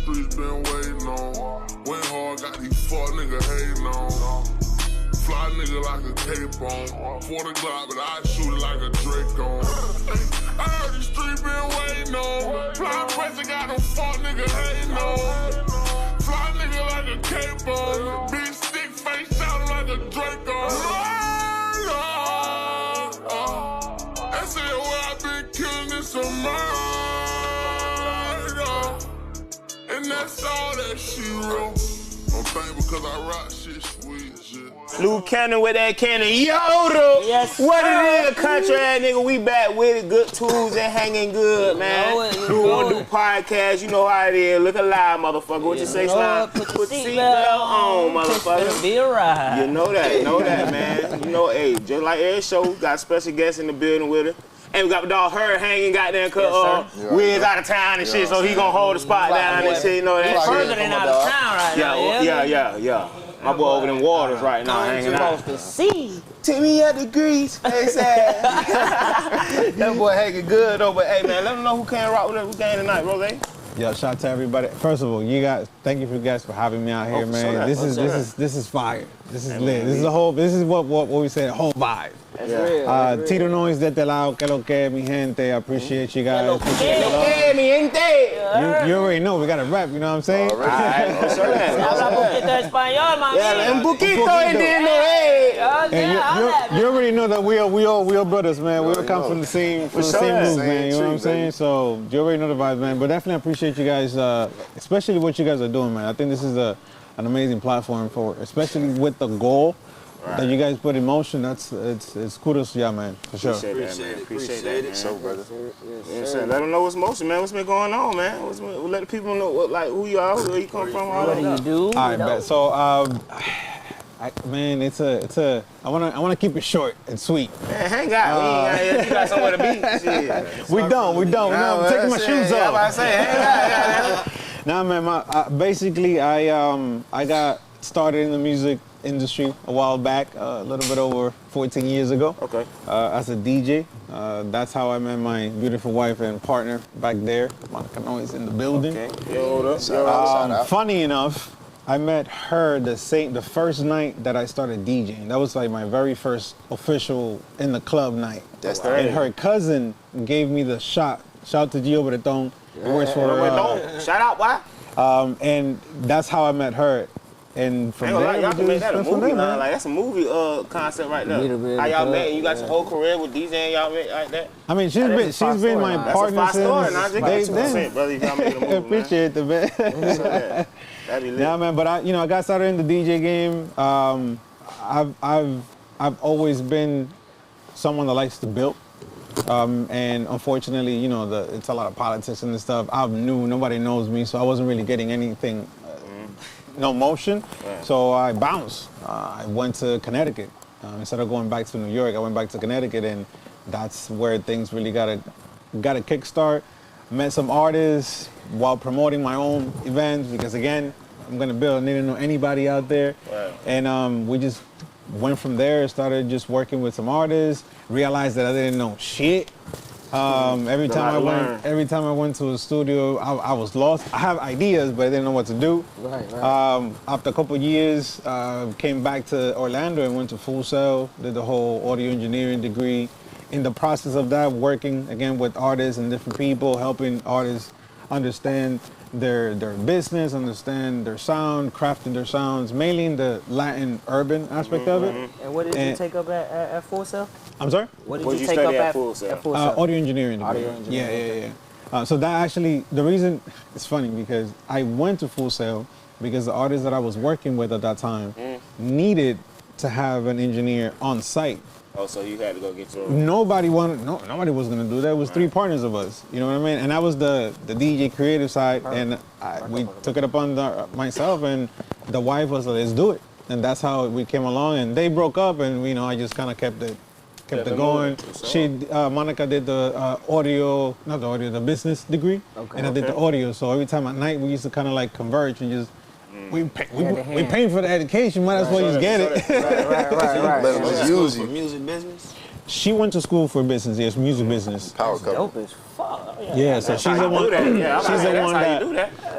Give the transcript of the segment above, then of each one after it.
streets been waiting on. Went hard, got these fuck nigga hating on. Fly nigga like a cape on. 40 Glock, but I shoot it like a Drake on. I heard the street been waiting on. Fly pressure got them fuck nigga hating on. Fly nigga like a cape on. Big stick face sounding like a Drake on. I said where I been killing this a murder. And that's all that she wrote. Don't think because I rock shit sweet shit. Luke Cannon with that cannon. Yoda! Yes, what it is, country ass nigga? We back with it. Good tools and hanging good, man. Do one do podcast. You know how it is. Look alive, motherfucker. What you say, Slime? Put the seatbelt on, motherfucker. It's be a ride. You know that, man. You know, hey, just like every show, got special guests in the building with her. And we got the dog Her hanging goddamn Wiz out of town and shit, so he gonna hold the spot down and shit, you know that. He's further than out of town right now. Yeah. My boy over in waters right now hanging out. The sea. Take me at the grease, face ass. That boy hanging good though, but hey man, let them know who can't rock with us. Who came tonight, Rose? Yo, shout out to everybody. First of all, you guys, thank you guys for having me out here, man. This is fire. This is lit. This is what we say, the whole vibe. That's real. Tito Noise de este lado, que lo que, mi gente. I appreciate you guys. Mi gente. You already know, we got to rap, you know what I'm saying? All right. Habla poquito español, mami. Yeah, un poquito, entiendo, hey. You already know that we are brothers, man. We all come from the same moves, man. You know what I'm saying? So you already know the vibes, man. But definitely appreciate you guys, especially what you guys are doing, man. I think this is an amazing platform for, especially with the goal that you guys put in motion. It's kudos to y'all, man, for sure. Appreciate that, man. So, brother. Let them know what's motion, man. What's been going on, man? Let the people know like who you are, where you come from, all what do you do? All right, bet. So, man, I wanna keep it short and sweet. Man, hang out. You got somewhere to be. Shit. We don't. I'm taking my shoes off. I say, hang out. Nah, man. Basically, I got started in the music industry a while back, a little bit over 14 years ago. Okay. As a DJ. That's how I met my beautiful wife and partner back there. Monica Noise in the building. Okay. Funny enough, I met her the first night that I started DJing. That was like my very first official in the club night. That's right. And her cousin gave me the shot. Shout out to Gio Breton. Shout out, why? And that's how I met her. And from there, y'all can make that a movie, man. Like that's a movie concept right there. How y'all met? And you got your whole career with DJing. Y'all met like that. I mean, she's been my partner since day then. Brother, you gotta make a movie, appreciate the man. That'd be lit. Yeah, man. But I got started in the DJ game. I've always been someone that likes to build. And unfortunately, it's a lot of politics and stuff. I'm new, nobody knows me, so I wasn't really getting anything. No motion, so I bounced. I went to Connecticut. Instead of going back to New York, I went back to Connecticut, and that's where things really got a kickstart. Met some artists while promoting my own events, because again, I'm gonna build. I didn't know anybody out there, and we just went from there. Started just working with some artists. Realized that I didn't know shit. Every time I went to a studio, I was lost. I have ideas, but I didn't know what to do. Right. After a couple of years, came back to Orlando and went to Full Sail, did the whole audio engineering degree. In the process of that, working again with artists and different people, helping artists understand their business, understand their sound, crafting their sounds, mainly in the Latin urban aspect of it. And what did you take up at Full Sail? I'm sorry? What did you take up at Full Sail? Audio engineering degree. Yeah. So that actually, the reason, it's funny because I went to Full Sail because the artists that I was working with at that time needed to have an engineer on site. Oh, so you had to go get your... Nobody was gonna do that. It was 3 partners of us, you know what I mean? And that was the DJ creative side, and we took it upon myself, and the wife was like, let's do it. And that's how we came along, and they broke up, and I just kind of kept it going. Monica did the the business degree, and I did the audio. So every time at night, we used to kind of like converge and just, we paying for the education, might as well just get it. Right. Let them use you. Music business? she went to school for business. Yes, music business. Power couple. Dope as fuck. Yeah, so she's the one.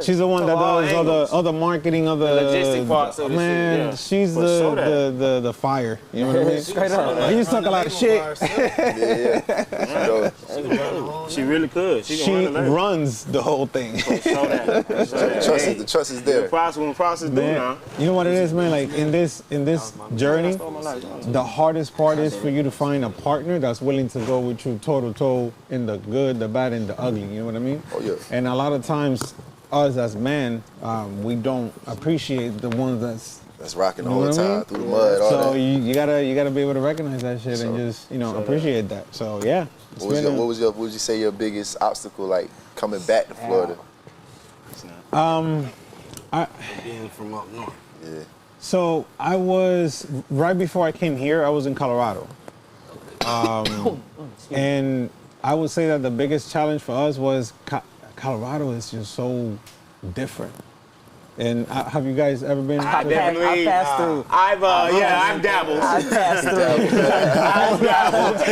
She's the one that does all the marketing of the logistic parts of the man. shit, She's the fire. You know what I mean? Straight up. You just talk a lot of shit. She really could. She runs the whole thing. The trust is there. The process do now. You know what it is, man? Like in this journey, the hardest part is for you to find a partner that's willing to go with you toe to toe in the good, the bad, and the ugly. You know what I mean? Oh yeah. And a lot of times, us as men, we don't appreciate the ones that's rocking the you know whole what I time mean? through the mud. All so that. you gotta be able to recognize that shit and just appreciate that. So yeah. What would you say your biggest obstacle like coming back to Florida? Being from up north. Yeah. So I was right before I came here. I was in Colorado, and I would say that the biggest challenge for us was Colorado is just so different. And have you guys ever been? I passed through. I've dabbled. I passed through.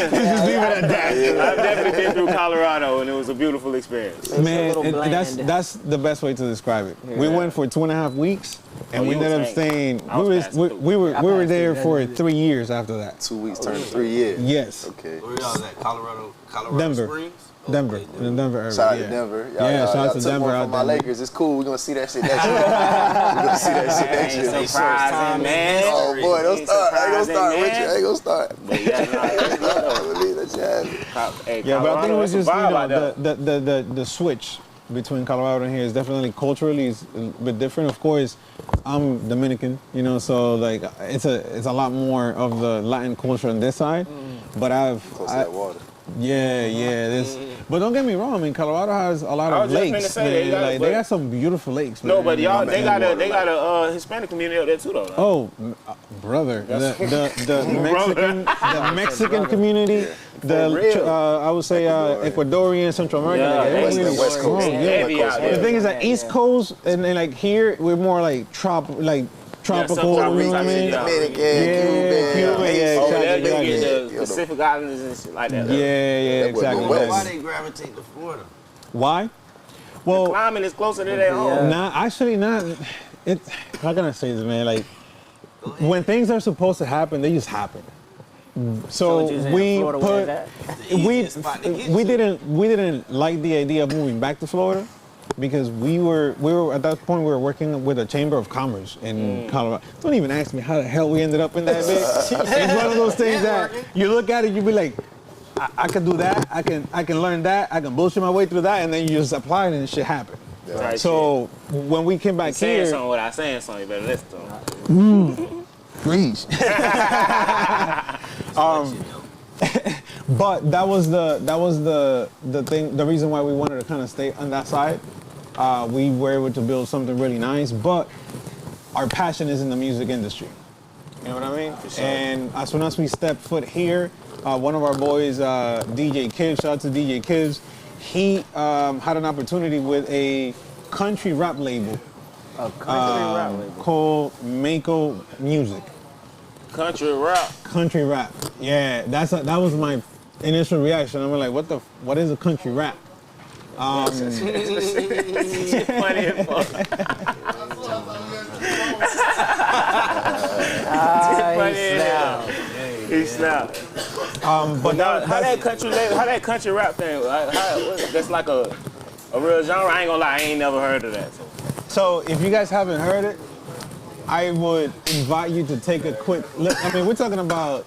Just leave it at that. I've definitely been through Colorado, and it was a beautiful experience. Man, a little that's the best way to describe it. Yeah. We went for 2.5 weeks, and we you ended was up staying. I was passing through. We were there for 3 years after that. 2 weeks turned 3 years. Yes. Okay. Where y'all at? Colorado Denver. Springs? Denver, in the Denver area. Shout out yeah. to Denver. Shout out to took Denver one out from my there. Lakers. It's cool. We're gonna see that shit next year. We're gonna see that shit next year. Surprising, man. Oh boy, don't start. I ain't gonna start, Surprising, Richard. I ain't gonna start. But yeah, Believe that shit happened. Yeah, but I think it was just the the switch between Colorado and here is definitely culturally is a bit different. Of course, I'm Dominican, you know, so like it's a lot more of the Latin culture on this side. But Close to that water. But don't get me wrong. I mean, Colorado has a lot of lakes. They got some beautiful lakes. Man. No, but y'all, they got a Hispanic community up there too, though. Oh, brother, the Mexican community, I would say Ecuadorian, Central America. Yeah, West Coast. Heavy out there. The thing is that East Coast and like here we're more like tropical. You know what I mean? Dominican, Cuban, Oh, there you exactly. get the Pacific Islands and shit like that. Exactly. Why they gravitate to Florida? Why? Well, Climbing is closer to their home. not. How can I say this, man? Like, when things are supposed to happen, they just happen. So we didn't like the idea of moving back to Florida because we were at that point we were working with a Chamber of Commerce in Colorado. Don't even ask me how the hell we ended up in that bitch. It's one of those things that you look at it, you be like, I can do that, I can learn that, I can bullshit my way through that, and then you just apply it and shit happen. Yeah. Right, So when we came back saying here, something without saying something, you better listen to them. Preach. But that was the thing. The reason why we wanted to kind of stay on that side. We were able to build something really nice, but our passion is in the music industry. You know what I mean? Sure. And as soon as we stepped foot here, one of our boys, DJ Kibbs, shout out to DJ Kibbs, he had an opportunity with a country rap label. A country rap label called Mako Music. Country rap. Country rap. Yeah, that was my initial reaction. I'm like, what is a country rap? Funny as fuck. He snapped. But now, how that country rap thing? That's like a real genre. I ain't gonna lie, I ain't never heard of that. So if you guys haven't heard it, I would invite you to take a quick look. I mean, we're talking about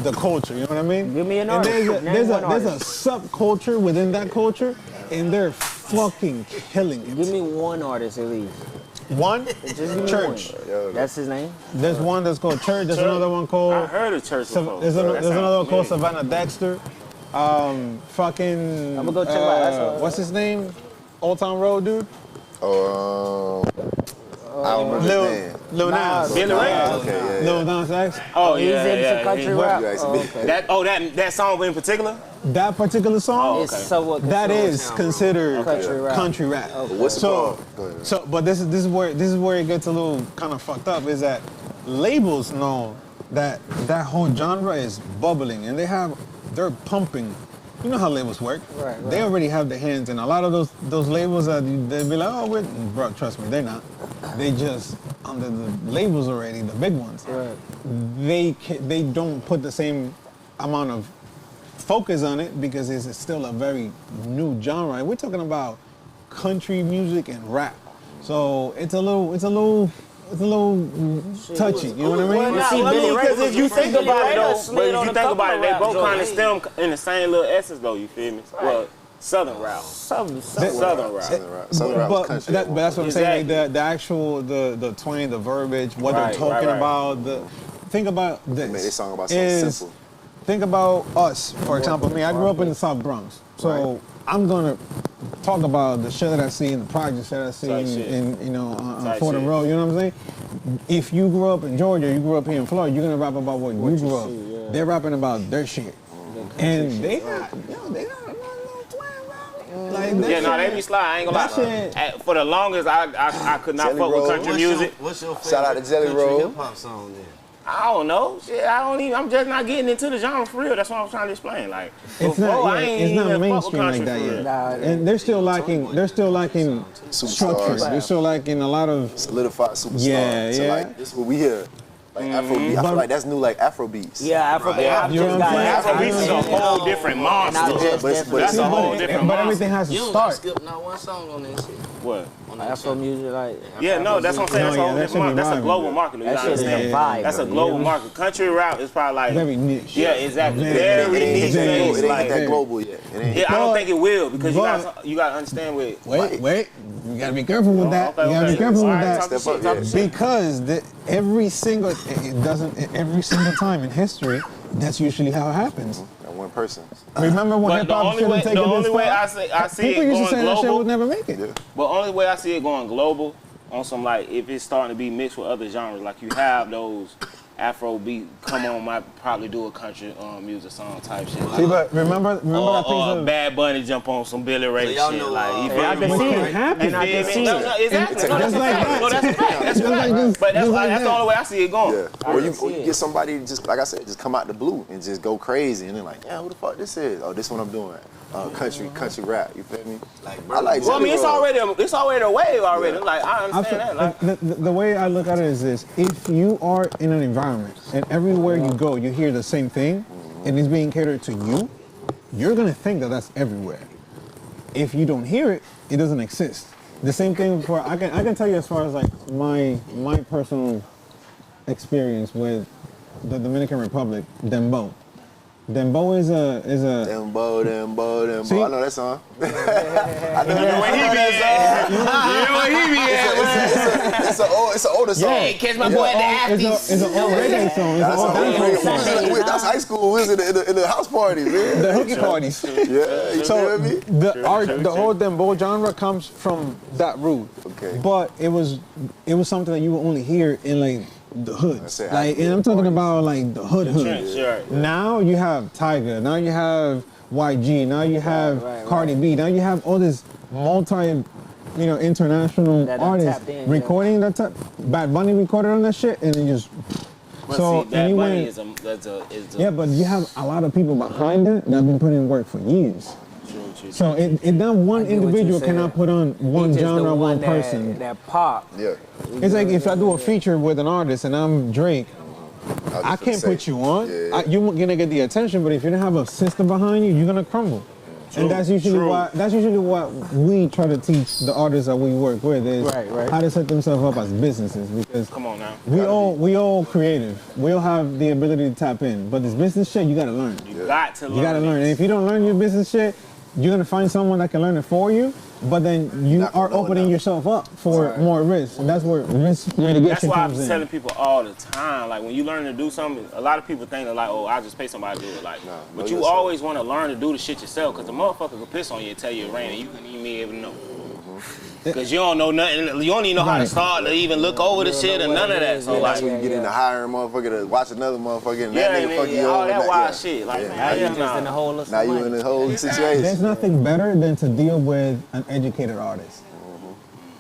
the culture, you know what I mean? Give me an and artist. there's a subculture within that culture, and they're fucking killing it. Give me one artist at least. One? Just give me Church. one. That's his name? There's one that's called Church. There's another one I called... heard of Church before. There's another one called Savannah Dexter. Fucking... I'm gonna go check out. What's his name? Old Town Road, dude? I don't remember his name. Lil Nas. Billy Ray? Okay, yeah. Lil Nas X. Oh, He's into country rap. That song in particular? That particular song? It's somewhat That is considered country rap. What's it called? Go ahead. So, but this is where it gets a little kind of fucked up. Is that labels know that whole genre is bubbling, and they have they're pumping. You know how labels work. Right. They already have their hands in a lot of those labels that they'll be like, oh, bro, trust me, they're not. They just under the labels already, the big ones. Right. They don't put the same amount of focus on it because it's still a very new genre. We're talking about country music and rap, so it's a little touchy. You know what I mean? Because if you think about it, though, but if you think about it, they both kind of stem in the same little essence, though. You feel me? Well, Southern rap. Southern rap. Southern rap. But that's what I'm saying. Like the actual the twang, the verbiage, what they're talking about. Think about this. They made this song about something simple. Think about us, for example. Me, I grew up in the South Bronx, so I'm gonna talk about the shit that I see in the projects that I see in on Fordham Road. You know what I'm saying? If you grew up in Georgia, you grew up here in Florida, you're gonna rap about what you grew up. Yeah. They're rapping about their shit, and they got a little twang, like they be slide. I ain't gonna lie. For the longest, I could not fuck with country music. What's your favorite Shout out to Jelly Roll. hip hop song then? I don't know. Shit, I'm just not getting into the genre for real. That's what I was trying to explain. Like, it's not mainstream like that yet. And they're still lacking structure. They're still lacking a lot of solidified superstar. Yeah. So like this is what we hear. Like Afrobeat. I feel like that's new like Afrobeats. Yeah, Afrobeat. You know what I'm saying? Afrobeat is a whole different monster. But That's a whole different But monster. everything has to You don't start. skip not one song on that shit. What? Afro music, like. Yeah, no, that's what I'm saying. That's a whole different market. That's a global market. You That gotta shit's understand. a vibe. That's a global market. Country rap is probably like Very niche. Yeah, exactly. It Very niche. ain't hit Like, that global yet. yeah, I don't think it will because you gotta understand with. Wait. You gotta be careful with that. Okay, You gotta be careful with that. Step up, Because every single time in history, that's usually how it happens. That one person. Remember when But hip the hop only should way, have taken the this only way far? I see People it used to going say that shit global. would never make it. Yeah. But only way I see it going global on some like if it's starting to be mixed with other genres, like you have those Afro beat, come on, might probably do a country music song type shit. See, but remember that or thing. Bad Bunny jump on some Billy Ray So y'all shit. know, Like, you I feel can me? see can it. happen. And I can see No, it. exactly. No, Just like that. No, that's a fact. That's a Just like fact. this. But Just like that's the that. only way I see it going. Yeah. Or you get somebody just like I said, just come out the blue and just go crazy and they're like, yeah, who the fuck this is? Oh, this one I'm doing. Country rap. You feel me? I like. Well, I mean, it's Jelly already a wave already. Yeah. Like I understand that. Like, The way I look at it is this: if you are in an environment and everywhere you go, you hear the same thing, and it's being catered to you, you're gonna think that that's everywhere. If you don't hear it, it doesn't exist. The same thing for I can tell you as far as like my personal experience with the Dominican Republic, Dembow. Dembow is a. Dembow. See? I know that song. I know where he be at. You know where he be at. It's an older song. Hey, catch my boy at the It's an old reggae song. It's an old dancehall song. That's high school. We was in the house parties, man. The hooky parties. Yeah, you So feel me? the whole dembow genre comes from that root. Okay. But it was something that you would only hear in like the hoods. say Like, and I'm talking about like the hood. Sure. Now you have Tiger. Now you have YG. Now you have Cardi B. Now you have all this international That artists tapped in, recording that type. Bad Bunny recorded on that shit, and then just. But So see, Bad you Bunny went- is a Yeah, but you have a lot of people behind it that have been putting in work for years. True. So that one I get what individual you're saying. cannot put on one He just genre, the one that- person. That pop. Yeah. It's like if I do a feature with an artist and I'm Drake, I can't put you on. Yeah. You're gonna get the attention, but if you don't have a system behind you, you're gonna crumble. And that's usually what we try to teach the artists that we work with is Right. how to set themselves up as businesses, because Come on now. we all creative. We all have the ability to tap in, but this business shit you gotta learn. You got to learn. You gotta learn. And if you don't learn your business shit, you're gonna find someone that can learn it for you, but then you Not are gonna know opening enough. yourself up for more risk. And that's where risk That's mitigation why I'm comes in. telling people all the time. Like when you learn to do something, a lot of people think that like, oh, I just pay somebody to do it. Like, know but you yourself. always want to learn to do the shit yourself, because the motherfucker could piss on you and tell you it rain, and you couldn't even be able to know. Because you don't know nothing. You don't even know how to Right. start to even look over the shit and none of that. So That's like, when you get into hiring a motherfucker to watch another motherfucker and yeah, that nigga fuck you all over. that and wild yeah. shit. Like, Yeah. Now hell you just nah. in the hole of some Now you money. in the whole situation. There's nothing better than to deal with an educated artist.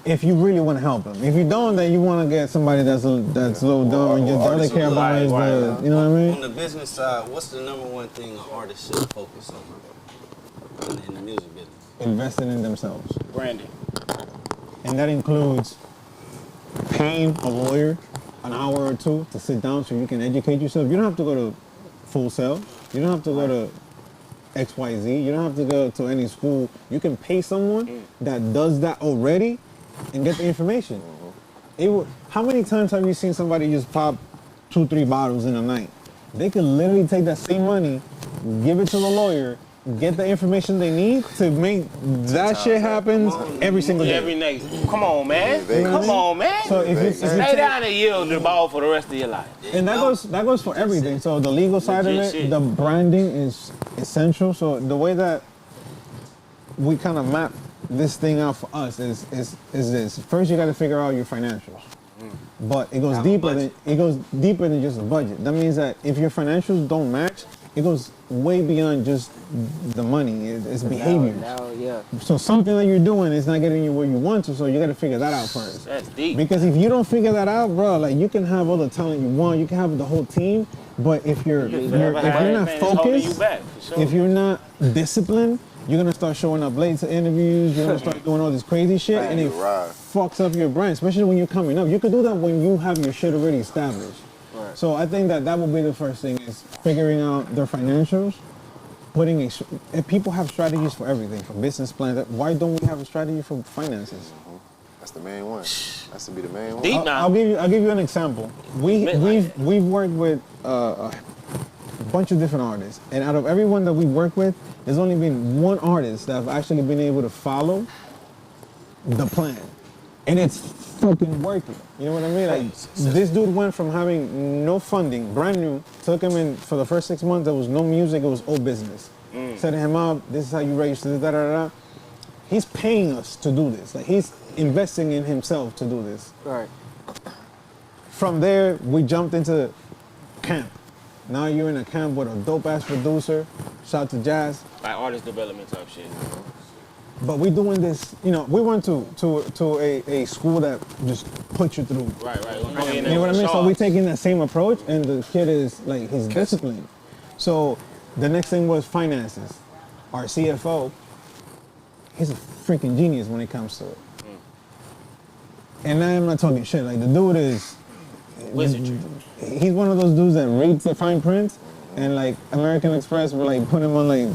if you really want to help them. If you don't, then you want to get somebody that's a little dumb and just all they care about is the, you know what I mean? On the business side, what's the number one thing an artist should focus on in the music business? Investing in themselves. Branding. And that includes paying a lawyer an hour or two to sit down so you can educate yourself. You don't have to go to Full Sail. You don't have to go to XYZ. You don't have to go to any school. You can pay someone that does that already and get the information. How many times have you seen somebody just pop 2-3 bottles in a night? They could literally take that same money, give it to the lawyer, get the information they need to make that shit happen every single day. Every night. Come on, man. Come on, man. So if you Stay down and yield the ball for the rest of your life. and that goes for everything. So the legal side of Legit it, shit. the branding is essential. So the way that we kind of map this thing out for us is this. First, you got to figure out your financials. But it goes deeper than just a budget. That means that if your financials don't match, it goes way beyond just the money. It's behavior. Yeah. So something that you're doing is not getting you where you want to, so you got to figure that out first. That's deep. Because if you don't figure that out, bro, like you can have all the talent you want, you can have the whole team, but if you're not focused, if you're not disciplined, you're gonna start showing up late to interviews. You're gonna start doing all this crazy shit, and it fucks up your brand, especially when you're coming up. You could do that when you have your shit already established. Right. So I think that would be the first thing is figuring out their financials. And people have strategies for everything, from business plans. Why don't we have a strategy for finances? That's the main one. That's to be the main one. Deep now. I'll give you an example. We've worked with a bunch of different artists, and out of everyone that we work with, there's only been one artist that I've actually been able to follow the plan, and it's fucking working. You know what I mean? Like this dude went from having no funding, brand new, took him in for the first 6 months. There was no music; it was all business. Setting him up. This is how you register. Da da da. He's paying us to do this. Like he's investing in himself to do this. Right. From there, we jumped into camp. Now you're in a camp with a dope ass producer. Shout out to Jazz. Like artist development type shit. But we doing this, you know, we went to a school that just puts you through. Right. You know what I mean? So we taking that same approach, and the kid is like, he's disciplined. So the next thing was finances. Our CFO, he's a freaking genius when it comes to it. And I'm not talking shit. Like the dude is Wizardry. He's one of those dudes that reads the fine print, and like American Express will like put him on like,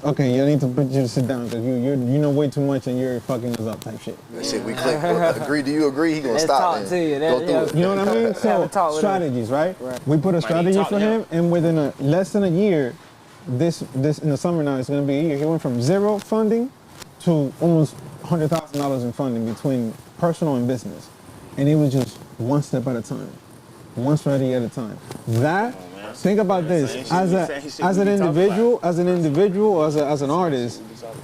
okay, you need to put you to sit down because you know way too much and you're fucking us up type shit. That shit we click. Agree? Do you agree? He gonna stop. Talk to you. Go through it. You know what I mean? So strategies, right? We put a strategy for him, and within less than a year, this in the summer now it's gonna be a year. He went from zero funding to almost $100,000 in funding between personal and business, and it was just one step at a time. One strategy at a time. Think about this. As an individual, as an artist,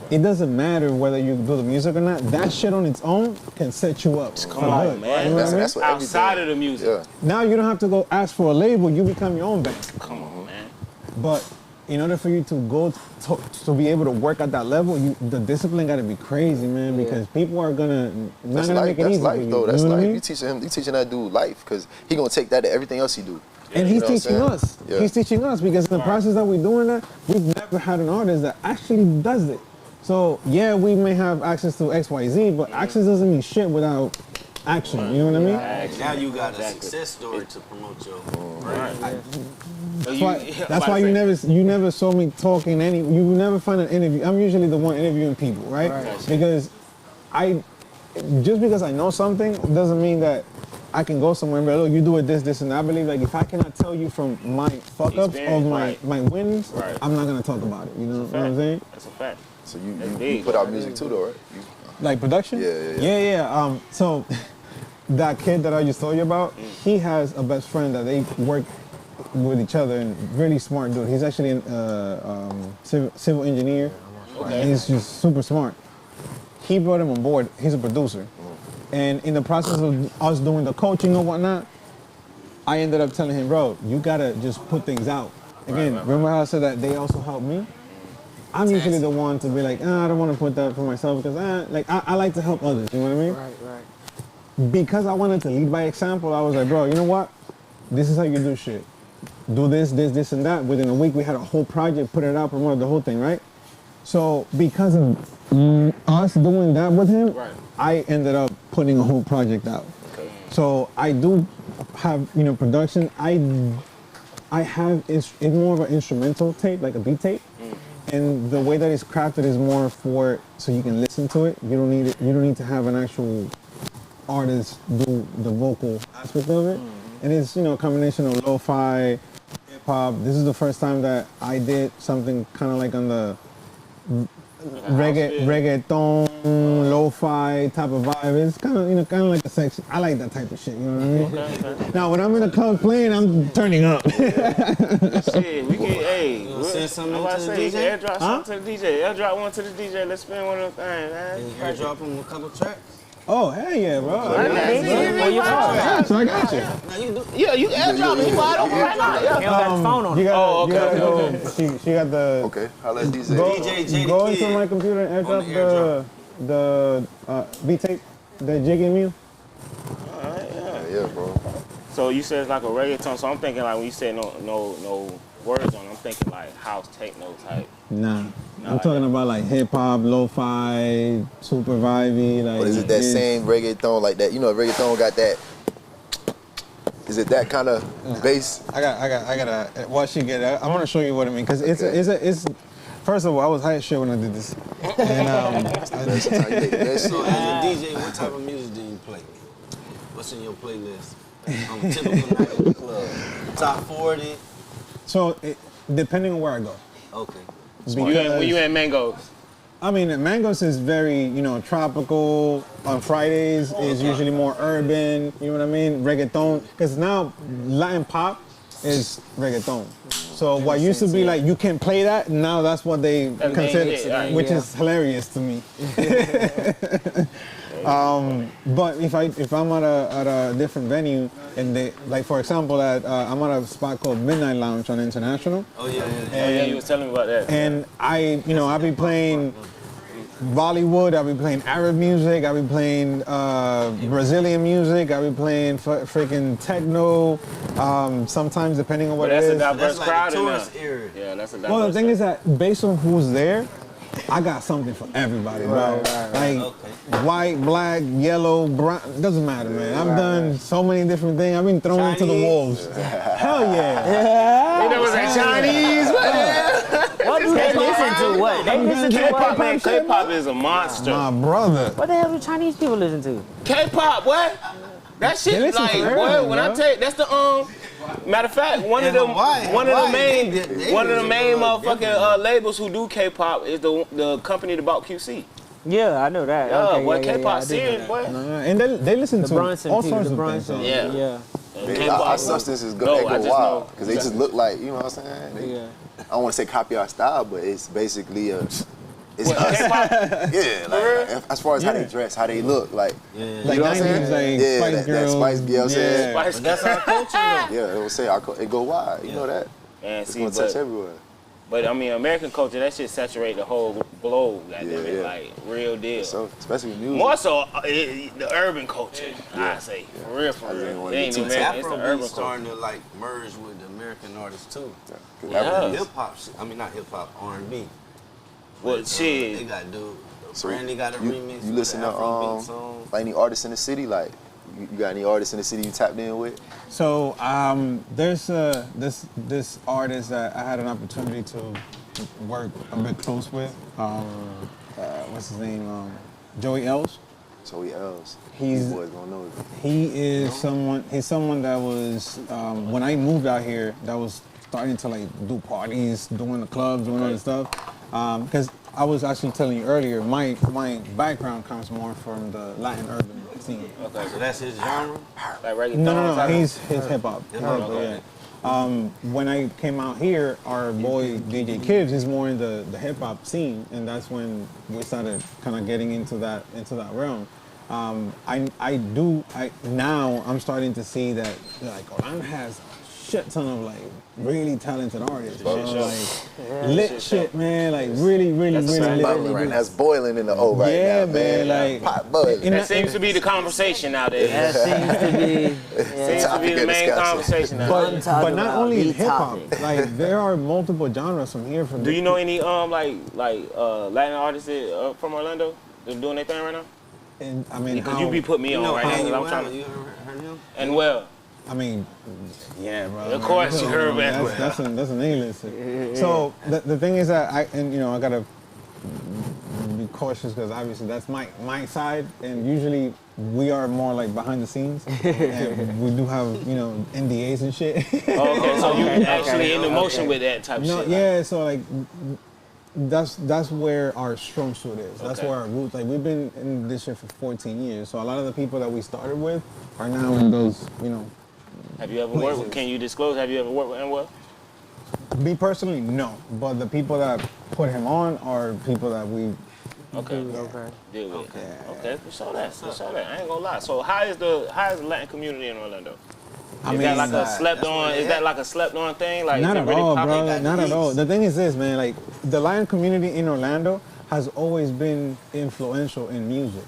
it doesn't matter whether you do the music or not. That shit on its own can set you up. Come on, man. You know what I mean? That's what Outside of the music. Yeah. Now you don't have to go ask for a label. You become your own bank. Come on, man. But in order for you to go to be able to work at that level, the discipline got to be crazy, man. Because people are not gonna make it easy. That's life, for you. though. That's You know what I life. mean? You teaching that dude life, because he gonna take that to everything else he do. And he's You know what I'm teaching saying? us. Yeah. He's teaching us because in the process that we're doing that, we've never had an artist that actually does it. So yeah, we may have access to XYZ, but access doesn't mean shit without action. You know what I mean? Now you got a success story to promote your brand. That's why you never saw me talking you never find an interview. I'm usually the one interviewing people, right? Because just because I know something doesn't mean that I can go somewhere and be like, look, you do it this, and I believe like if I cannot tell you from my fuck ups or my wins, I'm not gonna talk about it. You know what I'm saying? That's a fact. So you put out music too, though, right? Like production? Yeah. So that kid that I just told you about, he has a best friend that they work with each other, and really smart dude. He's actually a civil engineer. Okay. He's just super smart. He brought him on board. He's a producer. And in the process of us doing the coaching or whatnot, I ended up telling him, bro, you gotta just put things out. Again, remember how I said that they also helped me? I'm usually the one to be like, I don't want to put that for myself because I like to help others. You know what I mean? Right. Because I wanted to lead by example, I was like, bro, you know what? This is how you do shit. Do this, and that. Within a week, we had a whole project, put it out, promoted the whole thing, right? So because of us doing that with him, I ended up putting a whole project out. Okay. So I do have, production. I have, it's more of an instrumental tape, like a beat tape. And the way that it's crafted is more so you can listen to it. You don't need to have an actual artist do the vocal aspect of it. And it's, a combination of lo-fi, hip-hop. This is the first time that I did something kind of like on the reggaeton, lo-fi type of vibe. It's kind of like a section. I like that type of shit, you know what I mean? Okay. Now, when I'm in the club playing, I'm turning up. Shit, we can, send something to the say, DJ? Airdrop something to the DJ. Airdrop one to the DJ. Let's spin one of them things, man. Airdrop him a couple tracks. Oh, hell yeah, bro. I got you. Yeah, you airdrop me. Wide open right now. He don't got the phone on him. Okay. She got the... Okay, I'll let DJ. DJ J Go into my computer and airdrop the beat tape that Jiggy and me. Yeah, bro. So you said it's like a reggaeton. So I'm thinking like when you said no words on it, I'm thinking like house techno type. Nah. I'm talking about like hip hop, lo-fi, super vibey, like. But is it that same reggaeton like that? Reggaeton got that. Is it that kind of bass? I gotta. What she get? I'm gonna show you what I mean, cause it's. First of all, I was high as shit when I did this. And So as a DJ, what type of music do you play? What's in your playlist? On a typical night in the club. Top 40. So depending on where I go. Okay. When you at Mangoes? I mean, Mangoes is very, tropical. On Fridays is usually more urban. You know what I mean? Reggaeton, because now Latin pop is reggaeton. So what used to be like you can play that, now that's what they consider, which is hilarious to me. But if I'm at a different venue and they, like for example I'm at a spot called Midnight Lounge on International. Oh yeah. And you was telling me about that. And I be playing Bollywood, I'll be playing Arab music, I'll be playing Brazilian music, I'll be playing freaking techno, sometimes depending on what it is. That's a diverse crowd in tourist area. Yeah, that's a diverse Well, the thing is that based on who's there, I got something for everybody, bro. White, black, yellow, brown, it doesn't matter, man. I've done so many different things. I've been thrown into the wolves. Hell yeah. You know what's that Chinese? What do they listen to? What? They listen to K-pop, what? man. K-pop is a monster. My brother. What the hell do Chinese people listen to? K-pop, what? That shit listen like to what? everything, When bro. I tell you, that's the matter of fact, one of the main motherfucking labels who do K-pop is the company that bought QC. Yeah, I know that. Yeah, Okay, boy, yeah, K-pop I do know serious, that. boy. And they listen The to Bronson all people, sorts the of Bronson. things. Yeah. Our substance is go I just wild know. because they just look like, you know what I'm saying? Yeah. I don't want to say copy our style, but it's basically it's What, us. K-pop? Yeah, like as far as how they dress, how they look, like Like you know what I'm 90s, saying? like Yeah, Spice that Girls. Spice Girl, saying. Spice But that's our culture though. Yeah, it will say it go wide. You know that? Man, It's see, gonna touch everywhere. but I mean, American culture, that shit saturate the whole globe, goddamn it, Yeah. like real deal. So especially with music. More so the urban culture, I say, for real, for I just ain't real. wanna It get ain't too American, it's the urban Afrobeat's starting culture. to like merge with the American artists too. Yeah. Hip hop, I mean not hip hop, R&B. Well, They shit, got dude. So Brandy got a remix. You listen to like any artists in the city? Like you got any artists in the city you tapped in with? So there's this artist that I had an opportunity to work a bit close with. What's his name? Joey Els. Joey Els. He's- You boys gonna know it. He is someone. He's someone that was when I moved out here, that was starting to like do parties, doing the clubs, doing all this stuff. Because I was actually telling you earlier, my background comes more from the Latin urban scene. okay, So that's his genre? like reggaeton. No, type of- he's hip hop. Hip-hop, okay. When I came out here, our boy DJ Kibbs is more in the hip hop scene, and that's when we started kind of getting into that realm. Now I'm starting to see that like Orlando has a shit ton of like really talented artists. Like lit shit, man. Like really lit. That's boiling in the O right now. Yeah, man. Like pot boiling. That seems to be the conversation nowadays. That seems to be. Seems to be the main conversation nowadays. But not only in hip hop, like there are multiple genres from here. Do you know any Latin artists from Orlando that's doing their thing right now? And I mean, because you be putting me on right now. Because I'm trying to. You heard him? And well. I mean, yeah, bro. Of course you heard that. That's an A-lister. So the thing is that I gotta be cautious because obviously that's my side, and usually we are more like behind the scenes, and we do have NDAs and shit. Okay, so you actually in the motion with that type of shit. Yeah, so like that's where our strong suit is. That's where our roots. Like we've been in this shit for 14 years, so a lot of the people that we started with are now in those Have you ever worked with, can you disclose, have you ever worked with NWell? Me personally, no. But the people that put him on are people that we deal with. Okay, we saw that. I ain't gonna lie. So how is the Latin community in Orlando? Is that like a slept on? Is that like a slept on thing? Like not is it at really all, popping? bro. Not at all. The thing is this, man. Like the Latin community in Orlando has always been influential in music,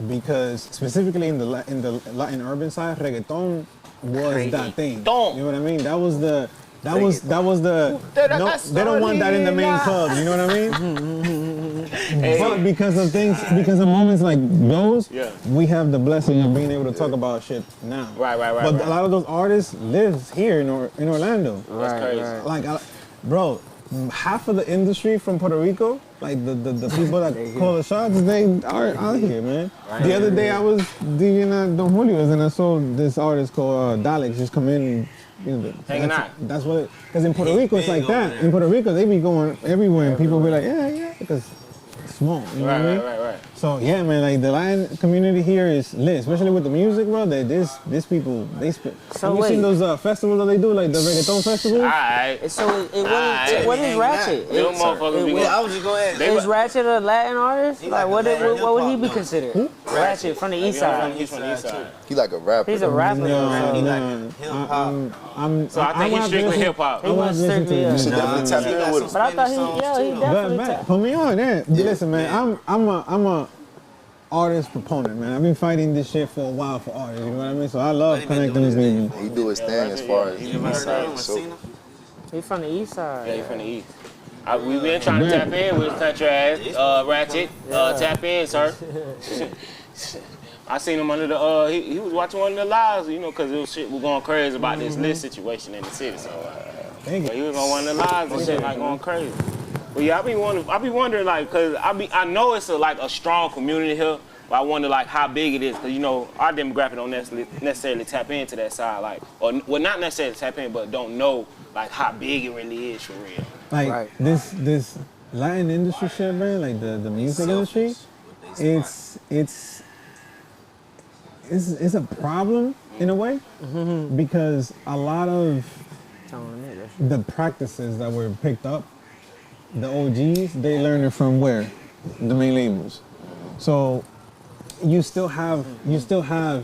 because specifically in the Latin urban side, reggaeton was that thing. You know what I mean? That was the. No, they don't want that in the main club. You know what I mean? But because of moments like those, we have the blessing of being able to talk about shit now. Right. But a lot of those artists live here in Orlando. That's crazy. Like, bro, half of the industry from Puerto Rico, like the people that call the shots, they are out here, man. The other day I was DJing at Don Julio's and I saw this artist called Daleks just come in. Hanging out. That's what because in Puerto Rico it's like that. In Puerto Rico they be going everywhere and people be like, yeah, because it's small. You know what I mean? Right. So yeah, man, like the Latin community here is lit, especially with the music, bro. That these people they spit. So have you seen those festivals that they do, like the reggaeton festivals? Alright. So what is Ratchet? I was just going to ask. Is Ratchet a Latin artist? Like what would he be considered? Who? Ratchet from the east side. He's from the east side. He like a rapper. He's a rapper. No. So I think he's strictly hip hop. He was strictly. You should definitely tap in with him. But I thought he definitely. Put me on, yeah. Listen, man, I'm a artist proponent, man. I've been fighting this shit for a while for artists. You know what I mean? So I love connecting with people. He do his thing as far as the east side. So He's from the east side. Yeah, he's from the east. We've been trying to tap in with country ass, Ratchet. Tap in, sir. I seen him under the, he was watching one of the lives, because shit was going crazy about this list situation in the city. So he was on one of the lives and shit, like going crazy. But yeah, I be wondering, like, cause I know it's a strong community here, but I wonder like how big it is, cause our demographic don't necessarily tap into that side, like, or well, not necessarily tap in, but don't know like how big it really is for real. Like this Latin industry shit, man, like the music industry, it's a problem in a way, because a lot of the practices that were picked up, the OGs, they learned it from where? The main labels. So you still have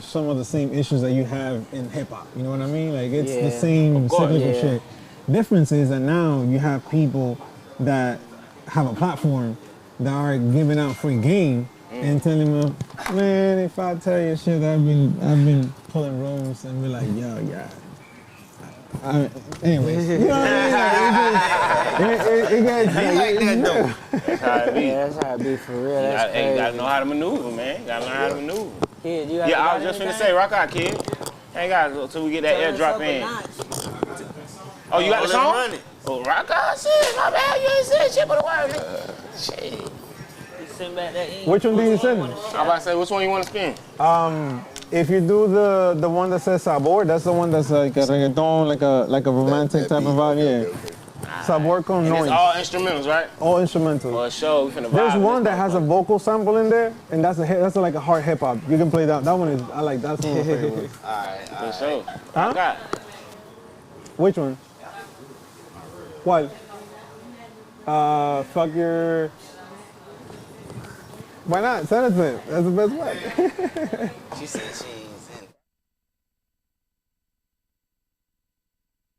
some of the same issues that you have in hip hop. You know what I mean? Like it's the same cyclical shit. Difference is that now you have people that have a platform that are giving out free game and telling them, man, if I tell you shit, I've been pulling rooms and be like, yo, yeah. Anyways, you know what I mean? Like, it gets That's how it be. Yeah, that's how it be for real. That's crazy. You gotta know how to maneuver, man. You gotta learn how to maneuver. Kid, I was just finna say, rock out, kid. Hang out till we get that airdrop in. Oh, you got the song? Oh, rock out, shit. My bad, you ain't said shit but a word, nigga. Shit. Which one do you send? I'm about to say, which one you want to spin? If you do the one that says Sabor, that's the one that's like a reggaeton, like a romantic type of vibe, yeah. Sabor con And noise. it's all instrumentals, right? All instrumental. For a show, we finna vibe. There's one that has a vocal sample in there, and that's like a hard hip hop. You can play that. That one is I like. That's one of my favorites. For sure. Huh? Got Which one? What? Fuck your. Why not? Send it to him. That's the best way. She said she's in.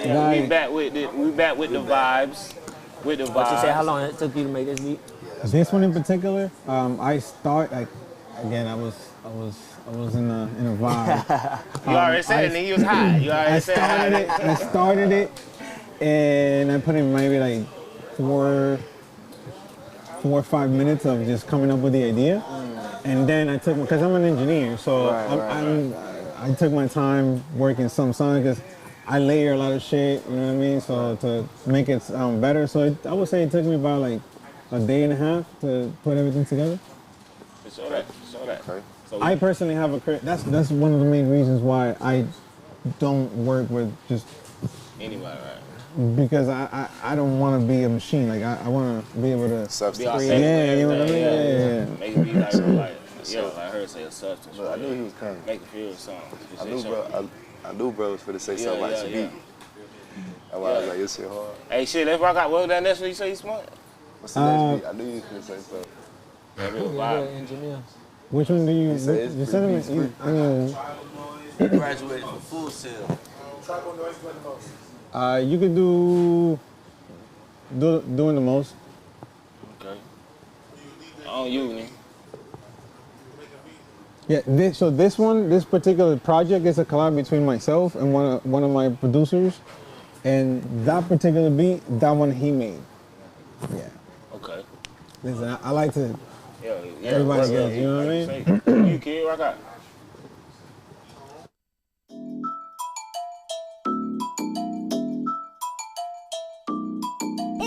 we back with the vibes. With the vibes. What you say? How long it took you to make this beat? This one in particular, I was in a vibe. You already said it, and he was high. You already said I started it, and I put in maybe like 4 or 5 minutes of just coming up with the idea, and then I took, because I'm an engineer, so I took my time working some songs because I layer a lot of shit, you know what I mean? So to make it better, so I would say it took me about like a day and a half to put everything together. Show that. Okay. So I personally have that's one of the main reasons why I don't work with just anybody, right? because I don't want to be a machine. Like I want to be able to Substance. Yeah, you know what I mean? Yeah. Make it be like I heard say a substance. But I knew he was coming. Make it feel something. I knew bro was finna say something about your beat. That's why I was like, this shit hard. Hey, shit, let's rock out. What was that next one you say you smart? What's the next beat? I knew you was finna say something. Engineer. Which one do you? He said it's You free said beats, it. I mean, He graduated from Full Sail. you could doing the most. Okay. On you, man. Yeah. This particular project is a collab between myself and one of my producers, and that particular beat, that one he made. Yeah. Okay. Listen, I like to. Yeah. Everybody gets, you know what I mean? You kid, rock out.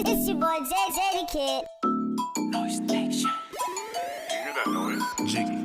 It's your boy JJ the Kid. Noise Nation. You hear that noise? Jiggy.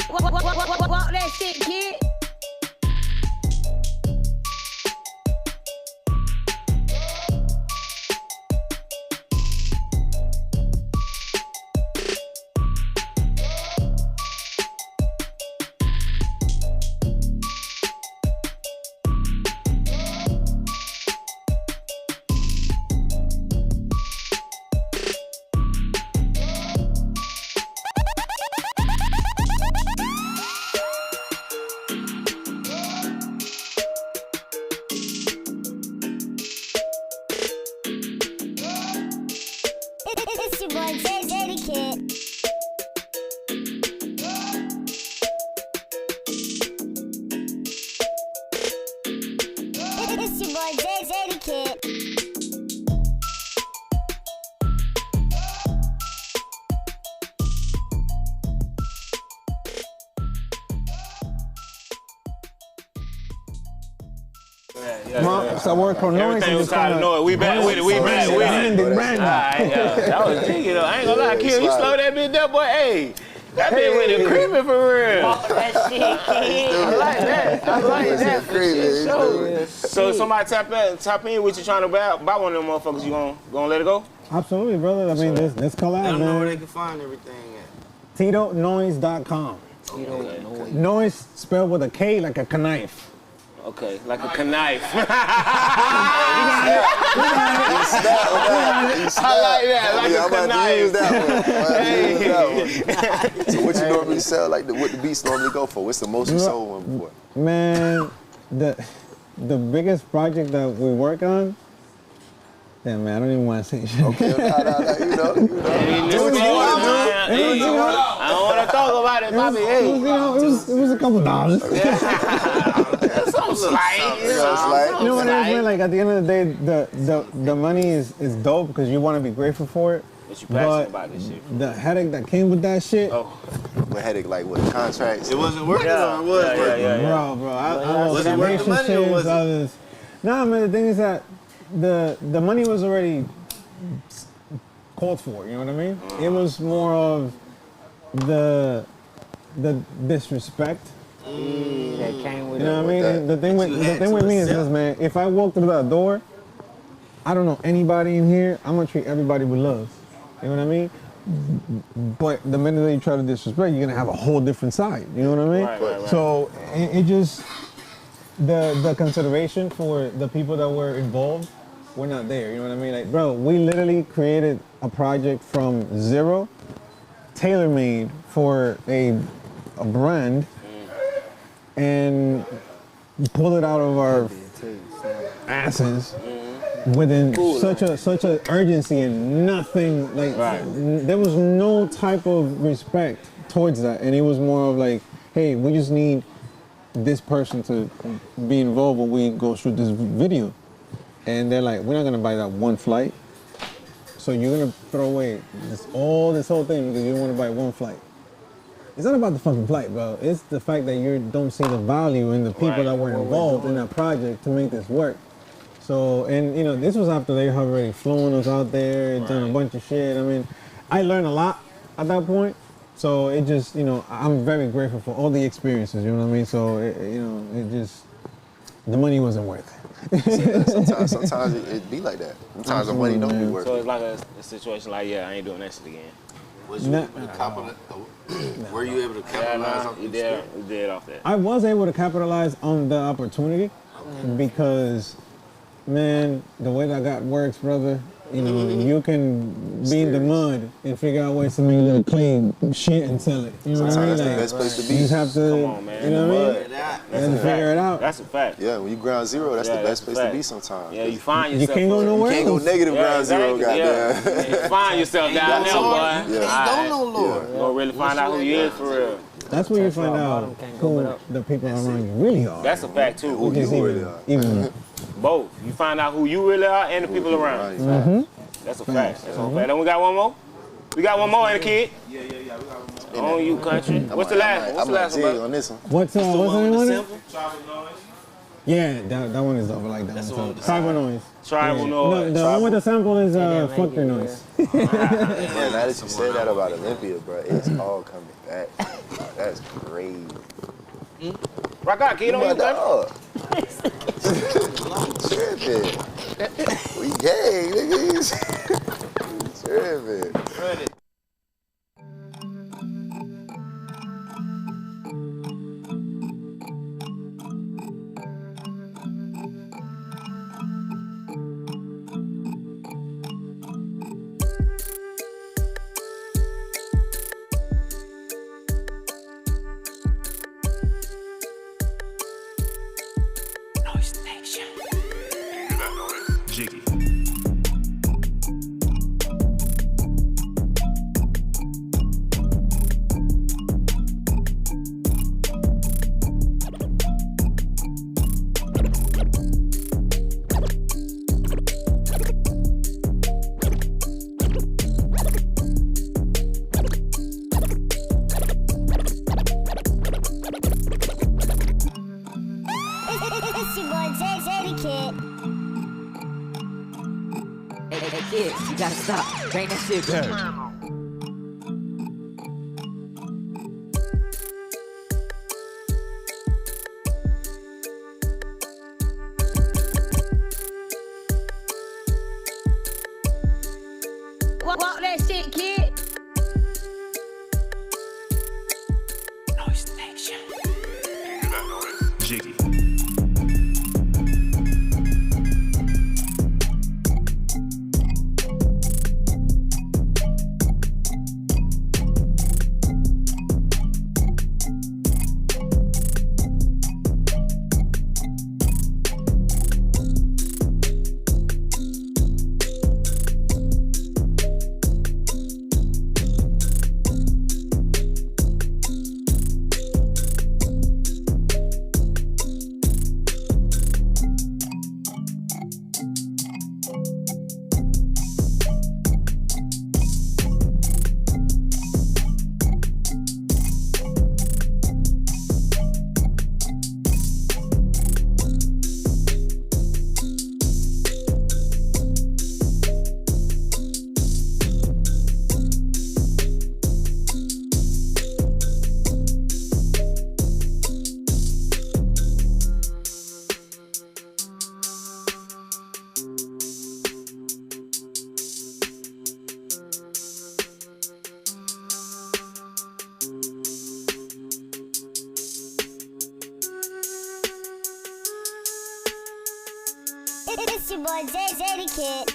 Walk that shit, kid. It's your boy JJ the Kid. It's your boy JJ the Kid. So I work for noise. Everything was tired of noise. We back with it. We back with it. Alright, that was jiggy though. I ain't gonna lie, Kill. You slow that bitch up, boy. Hey, that bitch with the creeping for real. Walk that shit, kid. I like that. I like that. For shit, Crazy. so somebody tap in with you trying to buy one of them motherfuckers. You gonna let it go? Absolutely, brother. I mean, this collab, Let them know where man. they can find everything at. TitoNoise.com. Noise spelled with a K like a knife. Okay, like a knife. I like that, like a use knife. that one. So what you normally sell? Like what the beats normally go for? What's the most you sold one for? Man, the biggest project that we work on. Damn, man, I don't even want to say shit. Okay, nah, you know. Do what you want, man. I don't want to talk about it, Bobby. Hey. You know, it was a couple dollars. Something slight. You know what it is, man? Like at the end of the day, the money is dope because you want to be grateful for it. But you passionate about this shit. The headache that came with that shit. Oh. What headache, like with contracts? It wasn't working or it was working? Yeah. Bro, I Was it worth the money or was it? Nah, man, the thing is that the money was already called for, you know what I mean? It was more of the disrespect. That came with You know it. what I mean? The thing with me is this, man. If I walk through that door, I don't know anybody in here, I'm gonna treat everybody with love. You know what I mean? But the minute that you try to disrespect, you're gonna have a whole different side. You know what I mean? Right. So it just the consideration for the people that were involved were not there. You know what I mean? Like, bro, we literally created a project from zero, tailor-made for a brand, and pulled it out of our asses within such a urgency and nothing like there was no type of respect towards that, and it was more of like, hey, we just need this person to be involved when we go shoot this video, and they're like, we're not gonna buy that one flight, so you're gonna throw away this whole thing because you don't want to buy one flight. It's not about the fucking flight, bro. It's the fact that you don't see the value in the people that were involved in that project to make this work. So, and you know, this was after they had already flown us out there, done a bunch of shit. I mean, I learned a lot at that point. So it just, you know, I'm very grateful for all the experiences, you know what I mean? So, it just, the money wasn't worth it. Sometimes it be like that. Sometimes the money don't be worth So it. it's like a situation like, yeah, I ain't doing that shit again. Was you able to capitalize? Were you able to capitalize on You this? did off that. I was able to capitalize on the opportunity because, man, the way that God works, brother, you know, you can be in the mud and figure out ways to make a little clean shit and sell it. You know what I mean? Sometimes that's the Like, best place to you be. just have to, Come on, man. you know what I mean? That's And a figure it out. That's a fact. Yeah, when you ground zero, that's Yeah, the that's best a place to fact. be sometimes. Yeah, you find You yourself. can't go nowhere Can't go else. negative ground zero, exactly, goddamn. You find yourself down there, boy. Yeah. Don't know, Lord. You gonna really find out who you is for real. That's when you find out who the people around you really are. That's a fact too. Who Just you really are. even Both. You find out who you really are and the people around you. Right. That's a fact. That's a fact. And we got one more? We got one more in the kid? Yeah. We got one more. On you, country. What's the last one? What's the last I'm one? on this one. what's the name on it? Simple? Yeah, that one is over like that. That's the one with the Tribal noise. Tribal No, noise. the one with the sample is fuck your noise. Man, now that you said that about Olympia, bro, it's all coming back. That's crazy. Rock out, kid. On My you, country. dog. Tripping. We gang, niggas. Tripping. Jiggy. It's your boy J.J. the Kid. Hey, kid, you gotta stop. Bring that shit back. Walk that shit, kid. Jiggy. your boy Jay the Kid.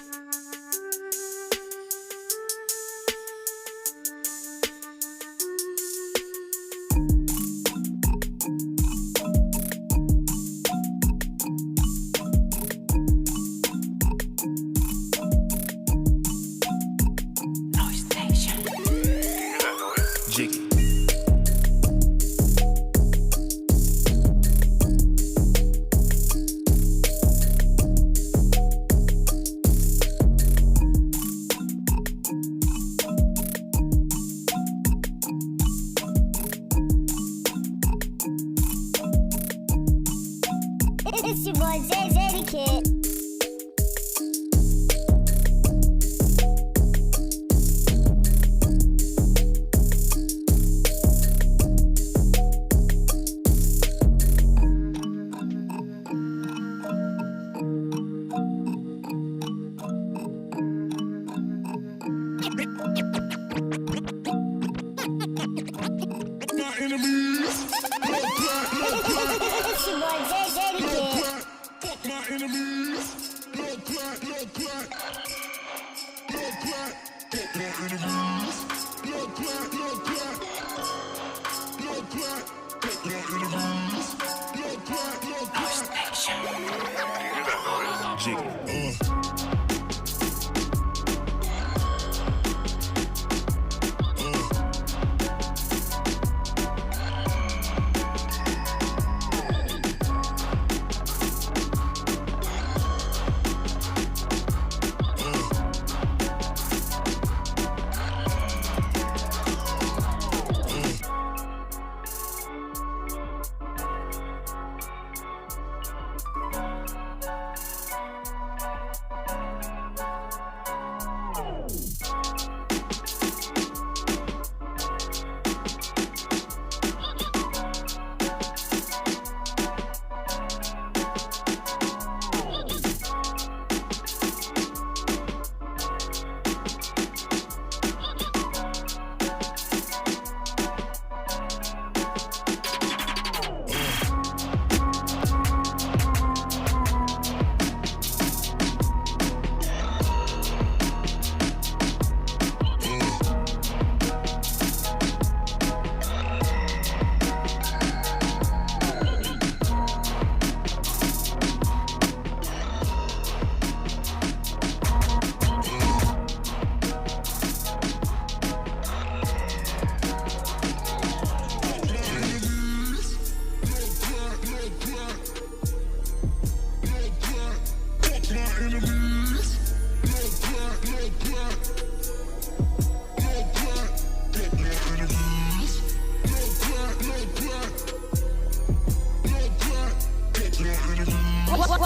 It's your boy Jay the Kid. It's your boy Jay the Kid.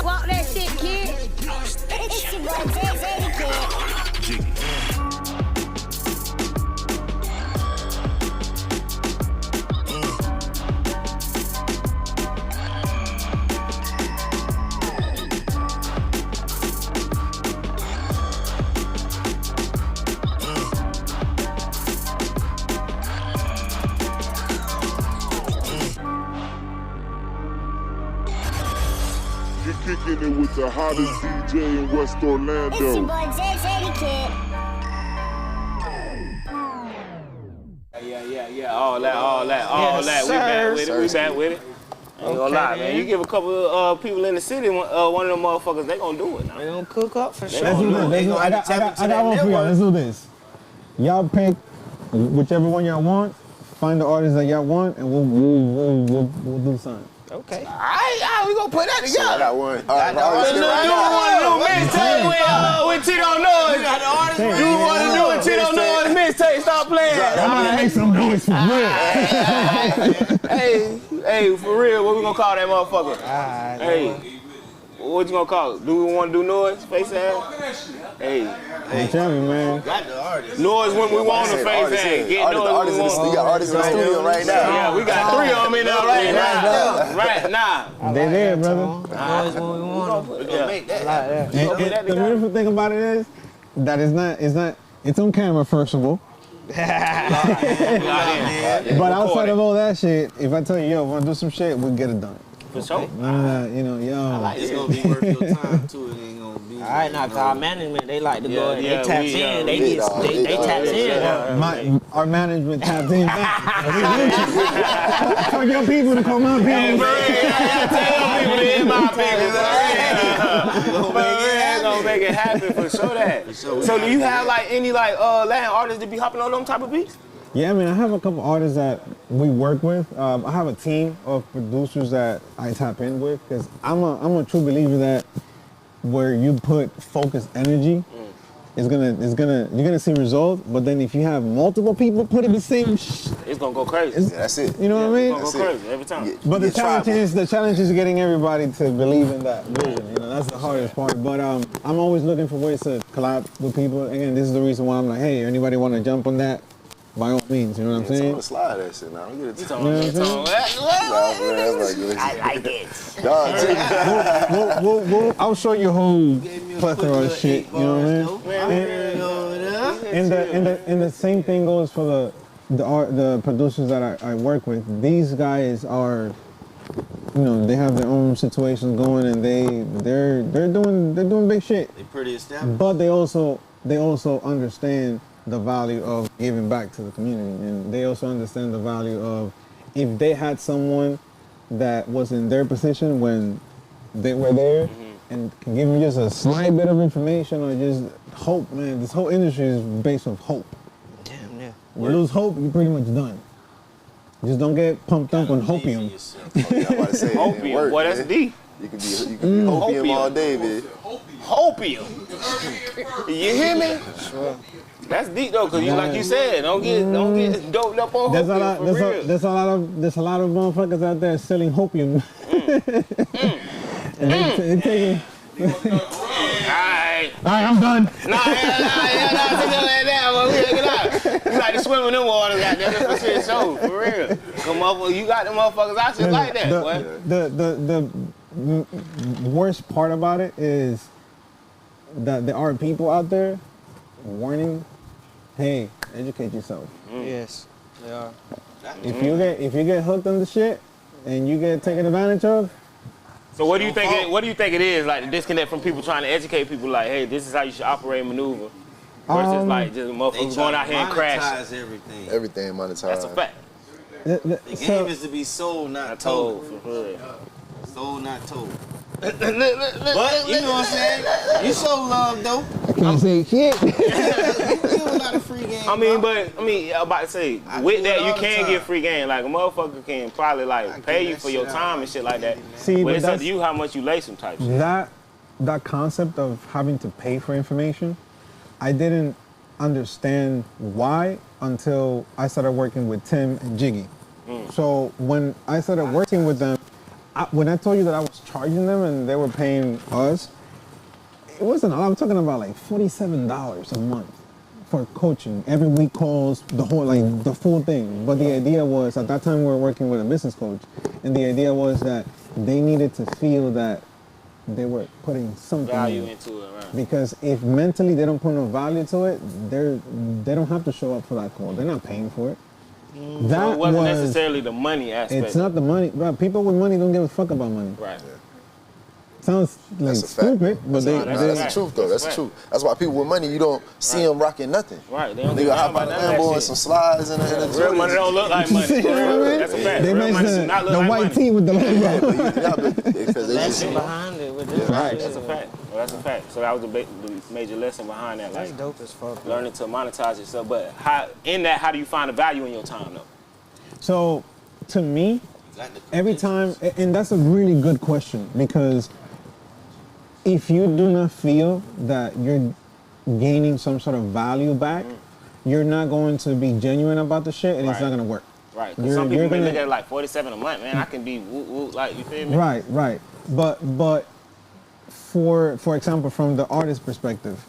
Walk that shit, kid. It's your boy Jay the Kid. You're kicking it with the hottest DJ in West Orlando. It's your boy Jay the Kid. Yeah. All that. We back with it. Ain't gonna lie, man. You give a couple of people in the city one of them motherfuckers, they gonna do it now. They gonna cook up for sure. Let's do this. I got one for y'all. Let's do this. Y'all pick whichever one y'all want. Find the artist that y'all want, and we'll do something. Okay. All right, we gonna put that I together. got one. All right, With Tito Noise. You want to do a Tito Noise mixtape? Stop playing. I'm gonna make some noise for real. Hey, for real, what we gonna call that motherfucker? Alright. Hey, what you gonna call it? Do we want to do noise? Face ass? Hey. I'm telling you, man. Got the artist. Noise when we want to face ass. Get noise when we want. We got artists in the studio right now. Yeah, we got 3 of them in there right now. They there, brother. Noise when we want them. We gonna make that. And the beautiful thing about it is that it's on camera, first of all. But outside of all that shit, if I tell you, yo, wanna do some shit, we'll get it done. For sure. None of that, yo. It's gonna be worth your time too. It ain't gonna be. All right, now, call management, they like to go and yeah, they taps we, in. they Taps in. Our management tapped in back. Tell your people to come my people. Tell your people to hit my people. Gonna make it happen for sure that. So do you have like any like Latin artists that be hopping on them type of beats? Yeah, I mean, I have a couple artists that we work with. I have a team of producers that I tap in with because I'm a true believer that where you put focused energy, you're gonna see results. But then if you have multiple people putting the same, It's gonna go crazy. That's it. you know what I mean? It's gonna go crazy every time. But the tribal. challenge is getting everybody to believe in that vision. You know, that's the hardest part. But I'm always looking for ways to collab with people. Again, this is the reason why I'm like, hey, anybody want to jump on that? By all means, you know what I'm saying? Slide that shit now. Don't get it. You talking about I like it. Dog, I'll show you a whole plethora of shit. You know what I mean? And the same thing goes for the producers that I work with. These guys are, you know, they have their own situations going, and they're doing big shit. They pretty established. But they also understand the value of giving back to the community, and they also understand the value of if they had someone that was in their position when they were there and can give them just a slight bit of information or just hope. Man, this whole industry is based off hope. Damn, yeah. You lose hope, you're pretty much done. Just don't get pumped up on hopium. I'm about to say, Opium, boy, that's deep. You can be opium all day, bitch. Hopium. You hear me? Sure. That's deep though, cause like you said, don't get doped up on There's hopium. there's a lot of motherfuckers out there selling hopium. And they taking. Alright, I'm done. nah, you like to swim in them waters, goddamn, for shit, show, for real. Come up, you got them motherfuckers out there like that, boy. The worst part about it is that there are people out there warning, hey, educate yourself. Yes, they are. If you get hooked on the shit and you get taken advantage of. So what do you think it is, like the disconnect from people trying to educate people, like, hey, this is how you should operate and maneuver, versus like just motherfuckers going out here and crashing. Everything monetized. That's a fact. The game is to be sold, not told. Sold, not told. But you know what I'm saying? You show love though. I can't say shit. You give a lot of free game. I'm about to say, with that you can get free game. Like a motherfucker can probably like pay you for your time and shit like that. See, but it's up to you how much you lay some type shit. That concept of having to pay for information, I didn't understand why until I started working with Tim and Jiggy. So when I started working with them, when I told you that I was charging them and they were paying us, it wasn't a lot. I'm talking about like $47 a month for coaching. Every week calls, the whole, like the full thing. But the idea was, at that time we were working with a business coach, and the idea was that they needed to feel that they were putting something value into it, right? Because if mentally they don't put no value to it, they don't have to show up for that call. They're not paying for it. So it wasn't necessarily the money aspect. It's not the money. But people with money don't give a fuck about money. Right. Sounds like stupid, but that's the truth though. That's the truth. That's why people with money, you don't see them rocking nothing. Right. They don't Nigga hop on the Lambo and some slides and a real money don't look like money. That's a fact. They Real money does not look like money. white tee with the logo. Because they just behind it with this. Right. That's a fact. Well, that's a fact. So that was the major lesson behind that. That's Like dope as fuck. learning to monetize yourself. But how do you find the value in your time though? So, to me, every time, and that's a really good question, because if you do not feel that you're gaining some sort of value back, you're not going to be genuine about the shit, and it's not going to work. Right, because some people may look at it like $47 a month, man, I can be woo, like, you feel me? Right. But for example, from the artist perspective,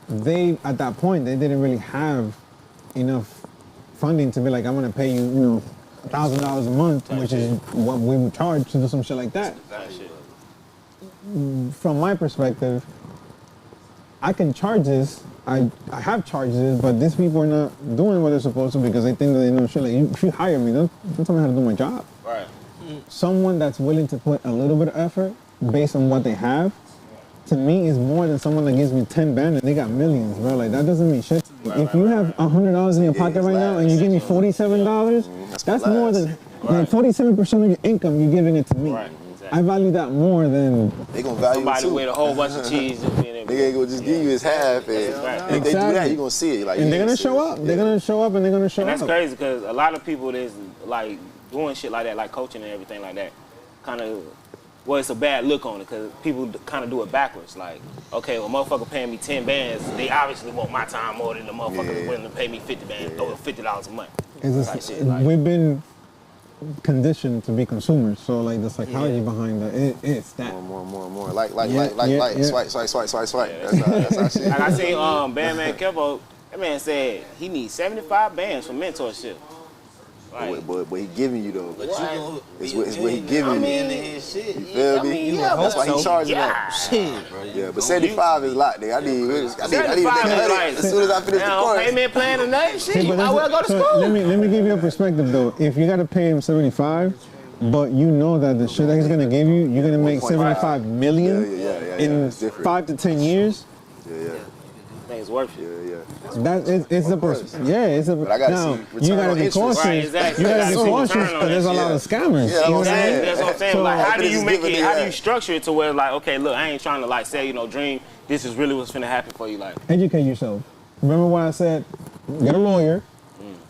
they, at that point, they didn't really have enough funding to be like, I'm going to pay you, $1,000 a month, which is what we would charge to do some shit like that. From my perspective, I can charge this. I have charged this, but these people are not doing what they're supposed to because they think that they know shit. Like, if you hire me, don't tell me how to do my job. Right. Someone that's willing to put a little bit of effort based on what they have, to me is more than someone that gives me 10 bands and they got millions, bro. Like, that doesn't mean shit to me. If you have $100 in your pocket right now and you give me $47, that's more than 47% of your income. You're giving it to me. Right. I value that more than They gonna value somebody it too. with a whole bunch of cheese. They ain't gonna just give you his half, and if they do that, you gonna see it. Like, and they're gonna show up. They're gonna show up, and they're gonna show up. And that's crazy because a lot of people that's like doing shit like that, like coaching and everything like that, kind of, well, it's a bad look on it because people kind of do it backwards. Like, okay, well, motherfucker paying me 10 bands, they obviously want my time more than the motherfucker that's willing to pay me 50 bands or $50 a month. We've been conditioned to be consumers, so like the psychology behind it's that. More. Like, swipe. That's our shit. Like I seen Bandman Kevo, that man said he needs 75 bands for mentorship. Like, But he giving you though. But you It's what he giving you. You feel me? That's why he charging up. Shit, bro. Yeah, but 75 is a lot, nigga. I need to make money as soon as I finish the course. Payment plan or nothing, shit. You might well go to school. Let me give you a perspective though. If you gotta pay him 75, but you know that the shit that he's gonna give you, you're gonna make 75 million in 5 to 10 years. Yeah. I think it's worth it. It's a person. Yeah, it's a. But I gotta now see you gotta be cautious. Right, exactly. You gotta be cautious Return on because there's a lot of scammers. Yeah, you know what I mean? That's what I'm saying. So, Like, how do you make it? giving How it do you structure it to where, like, okay, look, I ain't trying to like say, dream. This is really what's finna happen for you, like. Educate yourself. Remember what I said? Get a lawyer.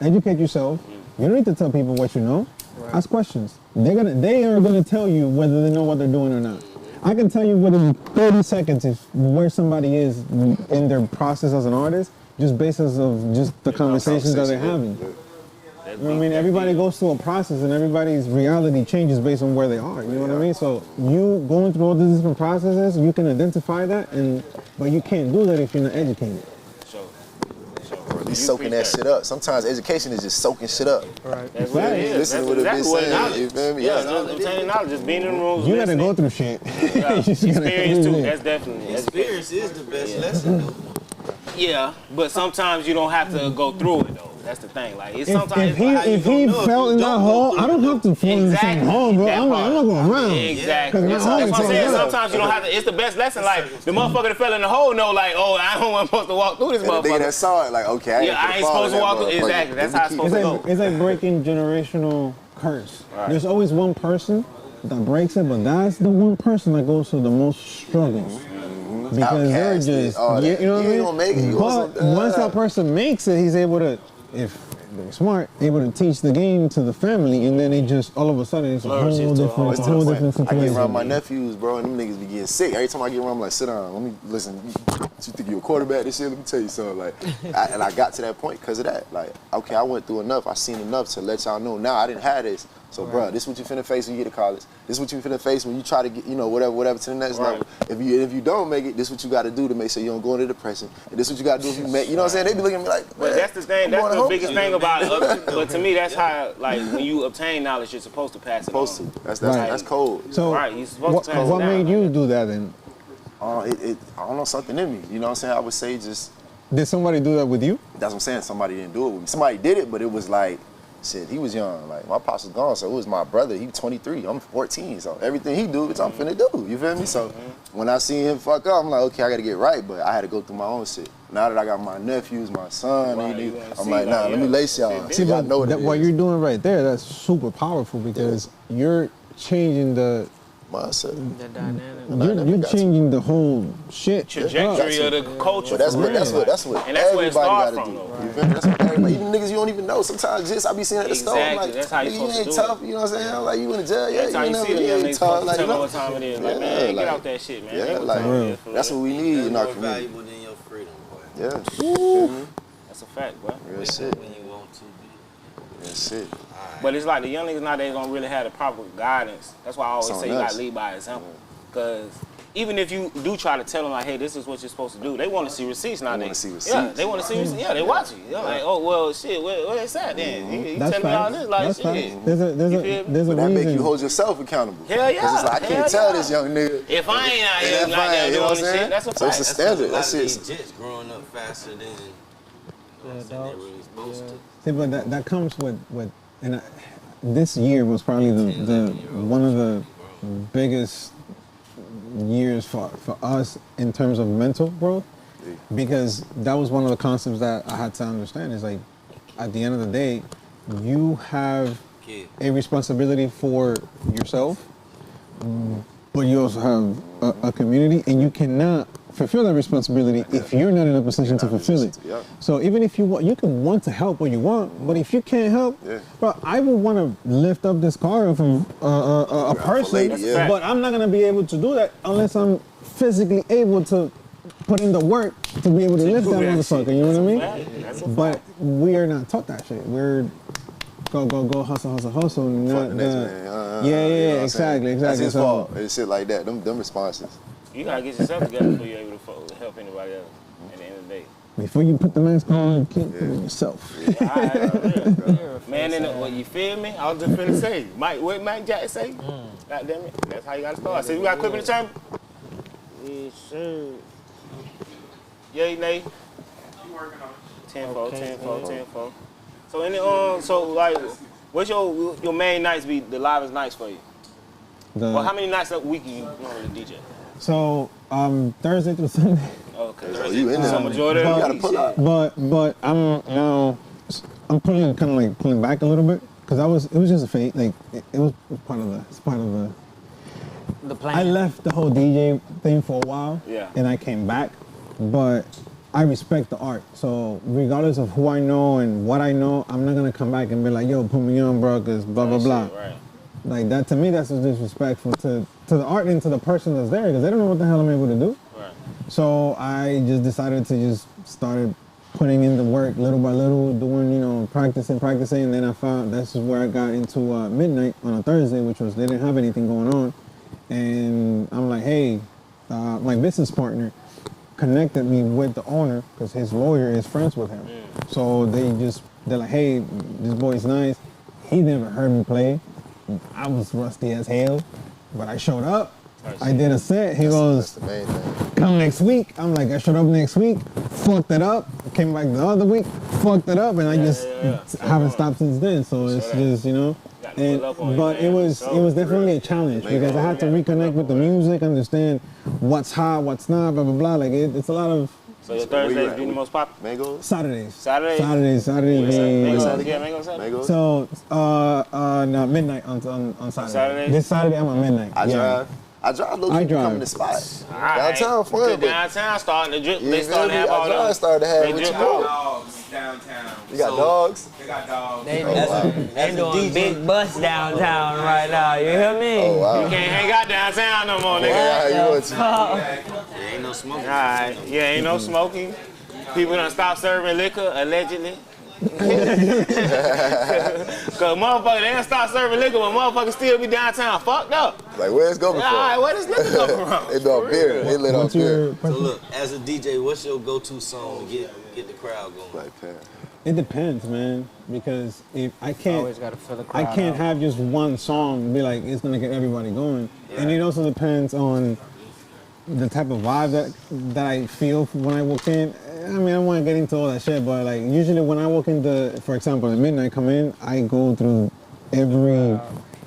Educate yourself. You don't need to tell people what you know. Ask questions. They are gonna tell you whether they know what they're doing or not. I can tell you within 30 seconds where somebody is in their process as an artist, just based on just the conversations that they're having. You know what I mean? Everybody goes through a process and everybody's reality changes based on where they are. You know what I mean? So you going through all these different processes, you can identify that, but you can't do that if you're not educated. You soaking that shit up. Sometimes education is just soaking shit up. Right. That's what it is. Listen to what That's it's what saying. You feel me? Yeah, just obtaining knowledge, just being in the rooms. You gotta go through shit. Experience too. That's definitely Experience is the best lesson, though. Yeah, but sometimes you don't have to go through it though. That's the thing. Like it's sometimes if he fell in that hole, I don't have to fall in the same hole, bro. I'm not going around. Exactly. That's what I'm saying. Sometimes you don't have to. It's the best lesson. Like the motherfucker that fell in the hole know, like, oh, I don't want supposed to walk through this And the nigga motherfucker. that saw it, like, okay, I ain't supposed to walk through. Exactly. That's how it's supposed to go. It's like breaking generational curse. There's always one person that breaks it, but that's the one person that goes through the most struggles. Because they're just, you know what I mean? Gonna make it. But once that person makes it, he's able to, if they're smart, able to teach the game to the family, and then they just, all of a sudden, it's a whole different situation. I get around my nephews, bro, and them niggas be getting sick. Every time I get around, I'm like, sit down, let me listen. You think you a quarterback this shit? Let me tell you something. Like, and I got to that point because of that. Like, okay, I went through enough. I seen enough to let y'all know. Now I didn't have this. So, bro, this is what you finna face when you get to college. This is what you finna face when you try to get, whatever to the next level. If you don't make it, this is what you got to do to make sure you don't go into depression. And this is what you got to do if you make. You know what I'm saying? They be looking at me like. But that's the thing. That's the biggest thing about. But to me, that's how like when you obtain knowledge, you're supposed to pass it on. Supposed to. That's cold. So, you're supposed to pass it what down. made you do that then? I don't know, something in me. You know what I'm saying? I would say just. Did somebody do that with you? That's what I'm saying. Somebody didn't do it with me. Somebody did it, but it was like. Shit, he was young. Like, my pops was gone, so it was my brother. He was 23. I'm 14, so everything he do, it's I'm finna do. You feel me? So when I see him fuck up, I'm like, okay, I gotta get right, but I had to go through my own shit. Now that I got my nephews, my son, I'm like, nah, let me lace y'all. See, y'all know what you're doing right there, that's super powerful because you're changing the mindset. The dynamic. You're changing the whole shit. Trajectory of the culture. But that's what and that's where it everybody starts gotta from, do. though. You feel me? That's what everybody, even niggas you don't even know. Sometimes just I be seeing at the store, I'm like, That's how you nigga, supposed you ain't to do tough. You know what I'm saying? Like, you in the jail, That's how you see them young niggas supposed to tell them what time it is. Like, man, get out that shit, man. Yeah, like, that's what we need in our community. Valuable than your freedom, boy. Yeah. That's a fact, bro. Real shit. When you want to be. Real shit. But it's like the young niggas nowadays don't really have the proper guidance. That's why I always say you gotta lead by example. Because even if you do try to tell them like, hey, this is what you're supposed to do, they want to see receipts nowadays. They want to see receipts. Yeah, they want to see receipts. Yeah, they watch you. They're like, oh well, shit, where it's at then? You telling me all this like shit. There's a But that make reason. you hold yourself accountable. Hell yeah. Because it's like, I can't tell this young nigga. If I ain't out here like that doing this shit, that's a fact. So it's a standard. That's it. Jets growing up faster than they're really supposed to. See, but that comes with and this year was probably the one of the biggest years for us in terms of mental growth, because that was one of the concepts that I had to understand. Is like, at the end of the day, you have a responsibility for yourself, but you also have a community, and you cannot fulfill that responsibility if you're not in a position to fulfill it. So even if you can want to help what you want, but if you can't help, but I would want to lift up this car from a person, but I'm not gonna be able to do that unless I'm physically able to put in the work to be able to lift that motherfucker. You know what I mean? But we are not taught that shit. We're go, hustle. Not the exactly. That's his fault. It's shit like that. Them responses. You gotta get yourself together before you're able to help anybody else. At the end of the day. Before you put the mask on, keep it yourself. Man, what you feel me? I was just finna say, what Mike Jackson say? God damn it, that's how you gotta start. So we got a clip in the chamber? Yes, sir. Yay, Nate. You working on it. 10-4. So so like, what's your main nights be the livest nights for you? Well, how many nights a week you normally DJ? So Thursday through Sunday. Okay. So you in there? So majority of you gotta pull up. But I'm pulling back a little bit because it was just a fate. Like it was part of the plan. I left the whole DJ thing for a while. Yeah. And I came back, but I respect the art. So regardless of who I know and what I know, I'm not gonna come back and be like, yo, put me on, bro, cause blah blah blah. Right. Like that, to me, that's disrespectful to the art and to the person that's there, because they don't know what the hell I'm able to do. Right. So I just decided to just started putting in the work little by little, doing, practicing, and then I found that's where I got into midnight on a Thursday, which was they didn't have anything going on, and I'm like, hey, my business partner connected me with the owner because his lawyer is friends with him. So they're like, hey, this boy's nice. He never heard me play. I was rusty as hell, but I showed up. I did a set. He goes, That's the main thing. come next week. I'm like, I showed up next week, fucked it up. Came back the other week, fucked it up, and I just haven't stopped since then. So it's just, but it was definitely a challenge because I had to reconnect with the music, understand what's hot, what's not, blah blah blah. Like it's a lot of. So your Thursdays be the most popular? Mangoes? Saturdays. Saturdays? Mangoes? So, no, midnight on Saturday. Saturday? This Saturday I'm at midnight. I drive low key to come in the spot. Downtown fun. Downtown starting to drip. They starting to have all I started to have what you know. Dogs downtown. You got dogs? They got dogs. They doing big bus downtown right now. You hear me? Oh, wow. You can't hang out downtown no more, nigga. Yeah, you want to. There ain't no smoking. All right. Yeah, ain't no smoking. People done stop serving liquor, allegedly. Cause motherfuckers, they done stop serving liquor, but motherfuckers still be downtown fucked up. Like, where's going from? All right, where does liquor come from? They do beer. They lit off beer. So look, as a DJ, what's your go-to song to get the crowd going? Black Panther. It depends, man, because if I can't, Always gotta fill the crowd I can't out. have just one song and be like it's gonna get everybody going, and it also depends on the type of vibe that I feel when I walk in. I mean, I don't want to get into all that shit, but like usually when I walk into, for example, at midnight, come in, I go through every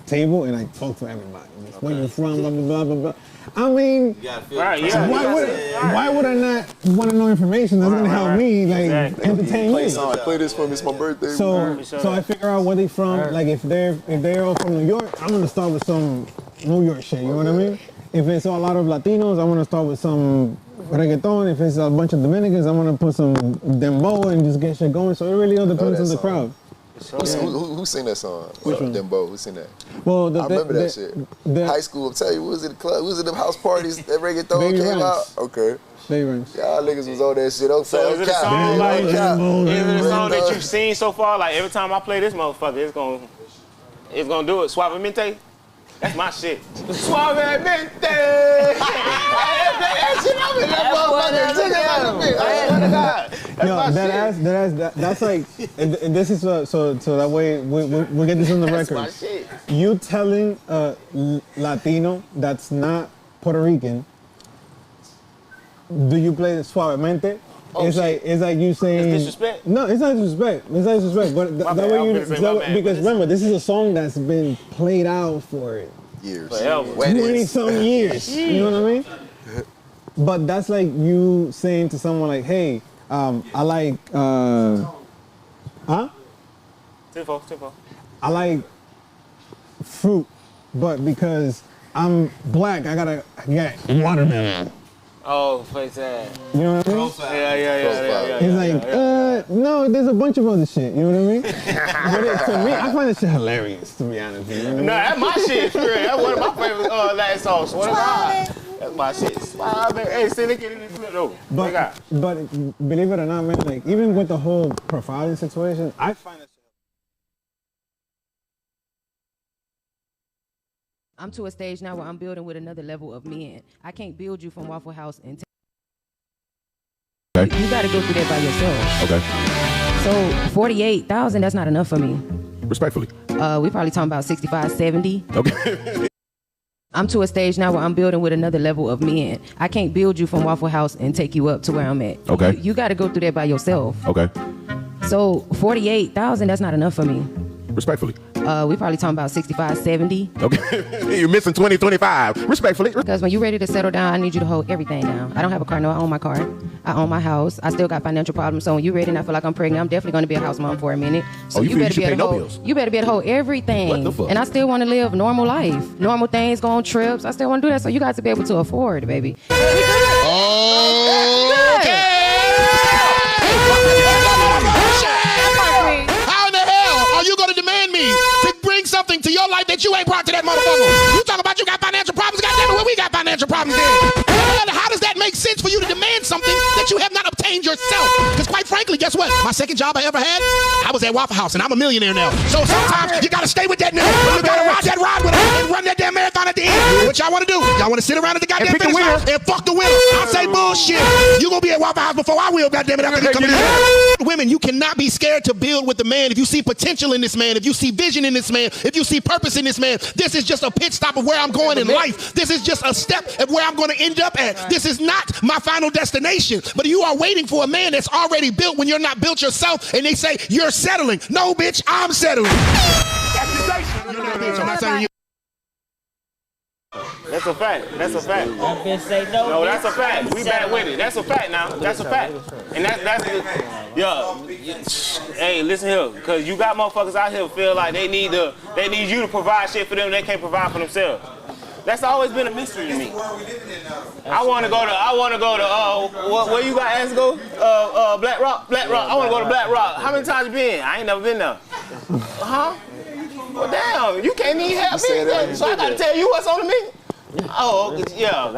table and I talk to everybody. Just, where you from, blah, blah, blah, blah, blah. I mean, You gotta feel Right, the yeah. crowd. why would I not want to know information that's gonna help me, like, Exactly. entertain me? Play this for me. It's my birthday. So I figure out where they from. Like if they're all from New York, I'm gonna start with some New York shit. You know what I mean? If it's a lot of Latinos, I want to start with some reggaeton. If it's a bunch of Dominicans, I want to put some dembow and just get shit going. So it really all depends on the crowd. Who sing that song? Which one? Dembo. Who sing that? Well, I remember that shit. High school, I'm telling you, we was in the club, we was in them house parties, that reggaeton Baby came Ranks. out. Okay. They range. Y'all niggas was on that shit. So is it a song like, is it a song that you you've seen so far? Like every time I play this motherfucker, it's gonna do it. Suavemente? That's my shit. Suavemente! That shit up in that motherfucker. I swear to God. That's like, and this is so that way we get this on the record. That's my shit. You telling a Latino that's not Puerto Rican, do you play Suavemente? It's like you saying. It's disrespect? No, it's not disrespect. It's not disrespect. But that way because remember, this is a song that's been played out for Years. Forever. 20-some years. You know what I mean? But that's like you saying to someone like, hey, I like, Tempo. I like fruit, but because I'm black, I gotta get watermelon. Oh, face that. You know what I mean? Yeah. He's like, no, there's a bunch of other shit. You know what I mean? But to me, I find that shit hilarious, to be honest. You know what I mean? No, that's my shit. For real. That's one of my favorite Latin songs. Swear to God. That's my shit. Smile, baby. Hey, see, look at it in the though. But believe it or not, man, like even with the whole profiling situation, I find that. I'm to a stage now where I'm building with another level of men. I can't build you from Waffle House and Okay. You got to go through that by yourself. Okay. So 48,000, that's not enough for me. Respectfully. We probably talking about 65, 70. Okay. I'm to a stage now where I'm building with another level of men. I can't build you from Waffle House and take you up to where I'm at. Okay. You got to go through that by yourself. Okay. So 48,000, that's not enough for me. Respectfully. We probably talking about 65, 70. Okay. You're missing 20, 25. Respectfully. Because when you're ready to settle down, I need you to hold everything down. I don't have a car, no, I own my car. I own my house. I still got financial problems. So when you're ready and I feel like I'm pregnant, I'm definitely going to be a house mom for a minute. So you feel you should pay no hold, bills? You better be able to hold everything. What the fuck? And I still want to live normal life. Normal things, go on trips. I still want to do that. So you got to be able to afford, baby. How in the hell are you going to demand me to bring something to your life that you ain't brought to that motherfucker? You talk about you got financial problems. Goddamn it, well, we got financial problems then. How does that make sense for you to demand something that you have not obtained yourself? Because quite frankly, guess what? My second job I ever had, I was at Waffle House, and I'm a millionaire now. So sometimes you got to stay with that nigga. You got to ride that ride with him and run that damn marathon at the end. What y'all want to do? Y'all want to sit around at the goddamn finish line and fuck the winner? I say bullshit. You going to be at Waffle House before I will, goddamn it, after he come in here. Women, you cannot be scared to build with the man. If you see potential in this man, if you see vision in this man, if you see purpose in this man, this is just a pit stop of where I'm going in life. This is just a step of where I'm going to end up at. This is not my final destination. But you are waiting for a man that's already built when you're not built yourself, and they say you're settling. No, bitch, I'm settling. You're not, bitch. I'm not telling you. That's a fact. That's a fact. Say no. No, that's a fact. We back with it. That's a fact now. That's a fact. And that's hey, listen here, because you got motherfuckers out here who feel like they need you to provide shit for them they can't provide for themselves. That's always been a mystery to me. I want to go to where you guys go? Black Rock. I want to go to Black Rock. How many times you been? I ain't never been there. Huh? Well, damn, you can't even help me. So I gotta tell you what's on the menu. Oh, yeah.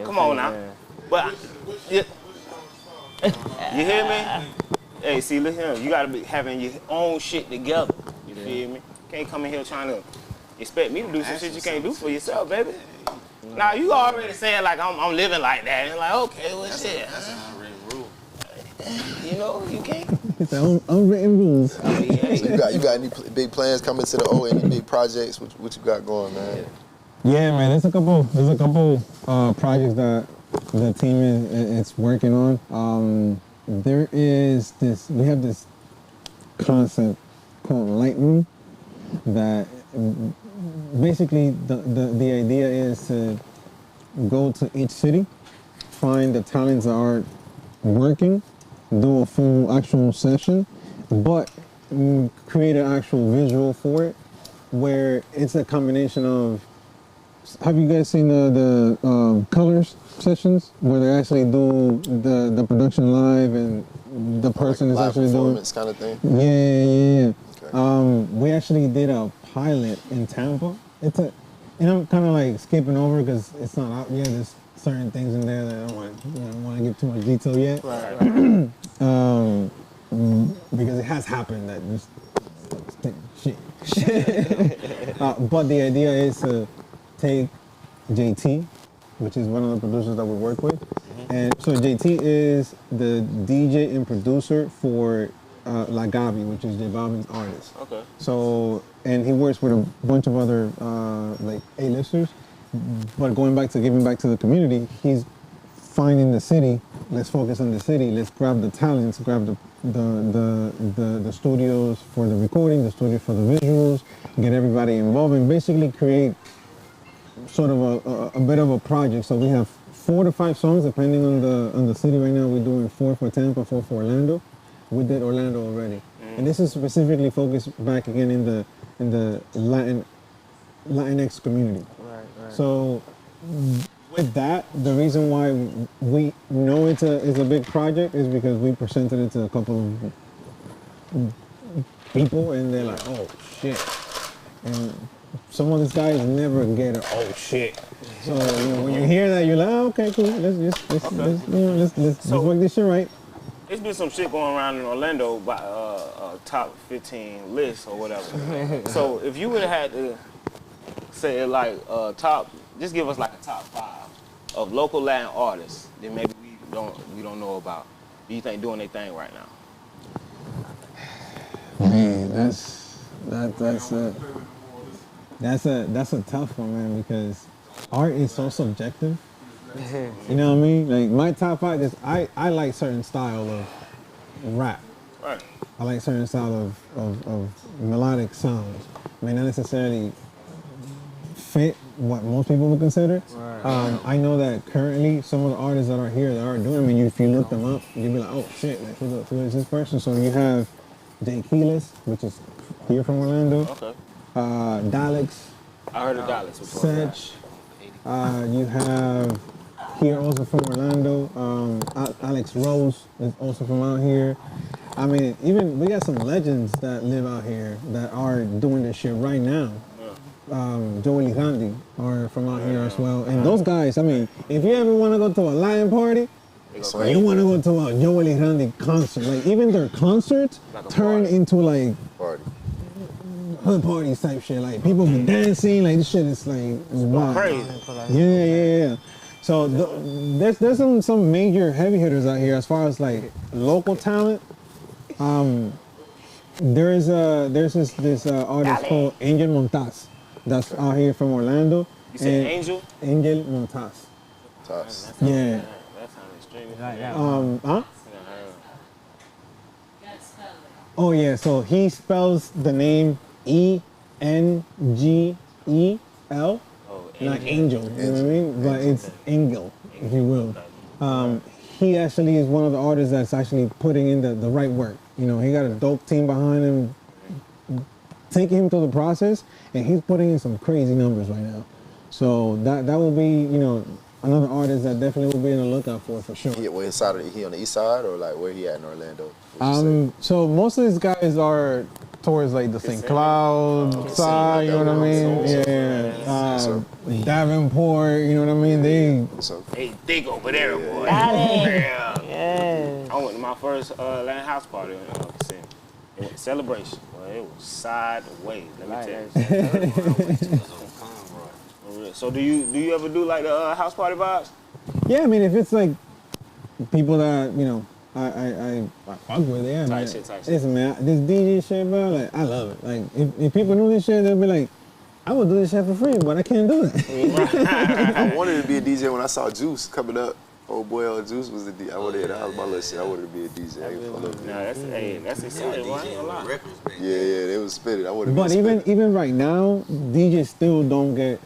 Come on now. But you hear me? Hey, see, look here. You gotta be having your own shit together. You feel me? Can't come in here trying to expect me to do some shit you can't do for yourself, baby. Now you already saying like I'm living like that. And like, okay, well shit. That's an unwritten rule. You know, you can't. It's unwritten rules. So you got any big plans coming to the O? Any big projects? What you got going, man? Yeah, man. There's a couple projects that the team is working on. There is this. We have this concept called Lightroom that basically the idea is to go to each city, find the talents that are working, do a full actual session, but create an actual visual for it, where it's a combination of. Have you guys seen the colors sessions where they actually do the production live and the person is actually doing performance kind of thing? Yeah. Okay. We actually did a pilot in Tampa. And I'm kind of like skipping over because it's not out yet. There's certain things in there that I don't want to give too much detail yet. Right. Because it has happened that just shit. But the idea is to take JT, which is one of the producers that we work with. And so JT is the DJ and producer for La Gavi, which is J Balvin's artist. Okay. So, and he works with a bunch of other like A-listers. But giving back to the community, he's finding the city. Let's focus on the city. Let's grab the talents, grab the studios for the recording, the studio for the visuals, get everybody involved, and basically create sort of a bit of a project. So we have 4 to 5 songs depending on the city. Right now we're doing 4 for Tampa, 4 for Orlando. We did Orlando already, and this is specifically focused back again in the Latinx community. Right. So with that, the reason why we know it's a big project is because we presented it to a couple of people, and they're like, "Oh shit!" And some of these guys never get it. Oh shit! So when you hear that, you're like, "Oh, okay, cool. Let's work this shit right." There's been some shit going around in Orlando by a top 15 list or whatever. So if you would have had to say like just give us like a top 5 of local Latin artists that maybe we don't know about. Do you think doing their thing right now? Man, that's a tough one, man, because art is so subjective. You know what I mean? Like my top 5 is I like certain style of rap. Right. I like certain style of melodic sounds. May not necessarily fit what most people would consider. Right. I know that currently some of the artists that are here that are doing. I mean, if you look them up, you'll be like, oh shit, like, who is this person? So you have Jay Keelis, which is here from Orlando. Okay. Daleks. I heard of Daleks before. Sedge. You have here also from Orlando. Alex Rose is also from out here. I mean, even we got some legends that live out here that are doing this shit right now. Joey Gandhi are from out here as well. And those guys, I mean, if you ever want to go to a Lion party, or you want to go to a Joey Gandhi concert, like even their concerts turn into like hood parties type shit. Like people be dancing, like this shit is like wild. Crazy. Yeah. So there's some major heavy hitters out here as far as like local talent. There's this artist called Angel Montaz that's out here from Orlando. You said Angel? Angel Montaz. Yeah. That sounds extremely Huh? Oh yeah, so he spells the name ENGEL, like angel, you know what I mean? But it's Engel, if you will. He actually is one of the artists that's actually putting in the right work. You know, he got a dope team behind him, taking him through the process, and he's putting in some crazy numbers right now. So that will be, another artist that definitely will be in the lookout for sure. He on the east side or like where he at in Orlando? So most of these guys are towards like the St. Cloud side, you know what I mean? Yeah. Davenport, you know what I mean? They think over there, boy. Yeah. I went to my first Latin house party in Kissimmee. It was a celebration. Well, it was sideways. Let me tell you. So do you ever do like the house party vibes? Yeah, I mean if it's like people that I fuck with, yeah, man. Listen, man, this DJ shit, bro, like I love it. Like if people knew this shit, they'll be like, I would do this shit for free, but I can't do it. I wanted to be a DJ when I saw Juice coming up. Old boy, Juice was the DJ. That was my little shit. I wanted to be a DJ. That's exciting. Yeah, they was spitting. I wanted to be. But even right now, DJs still don't get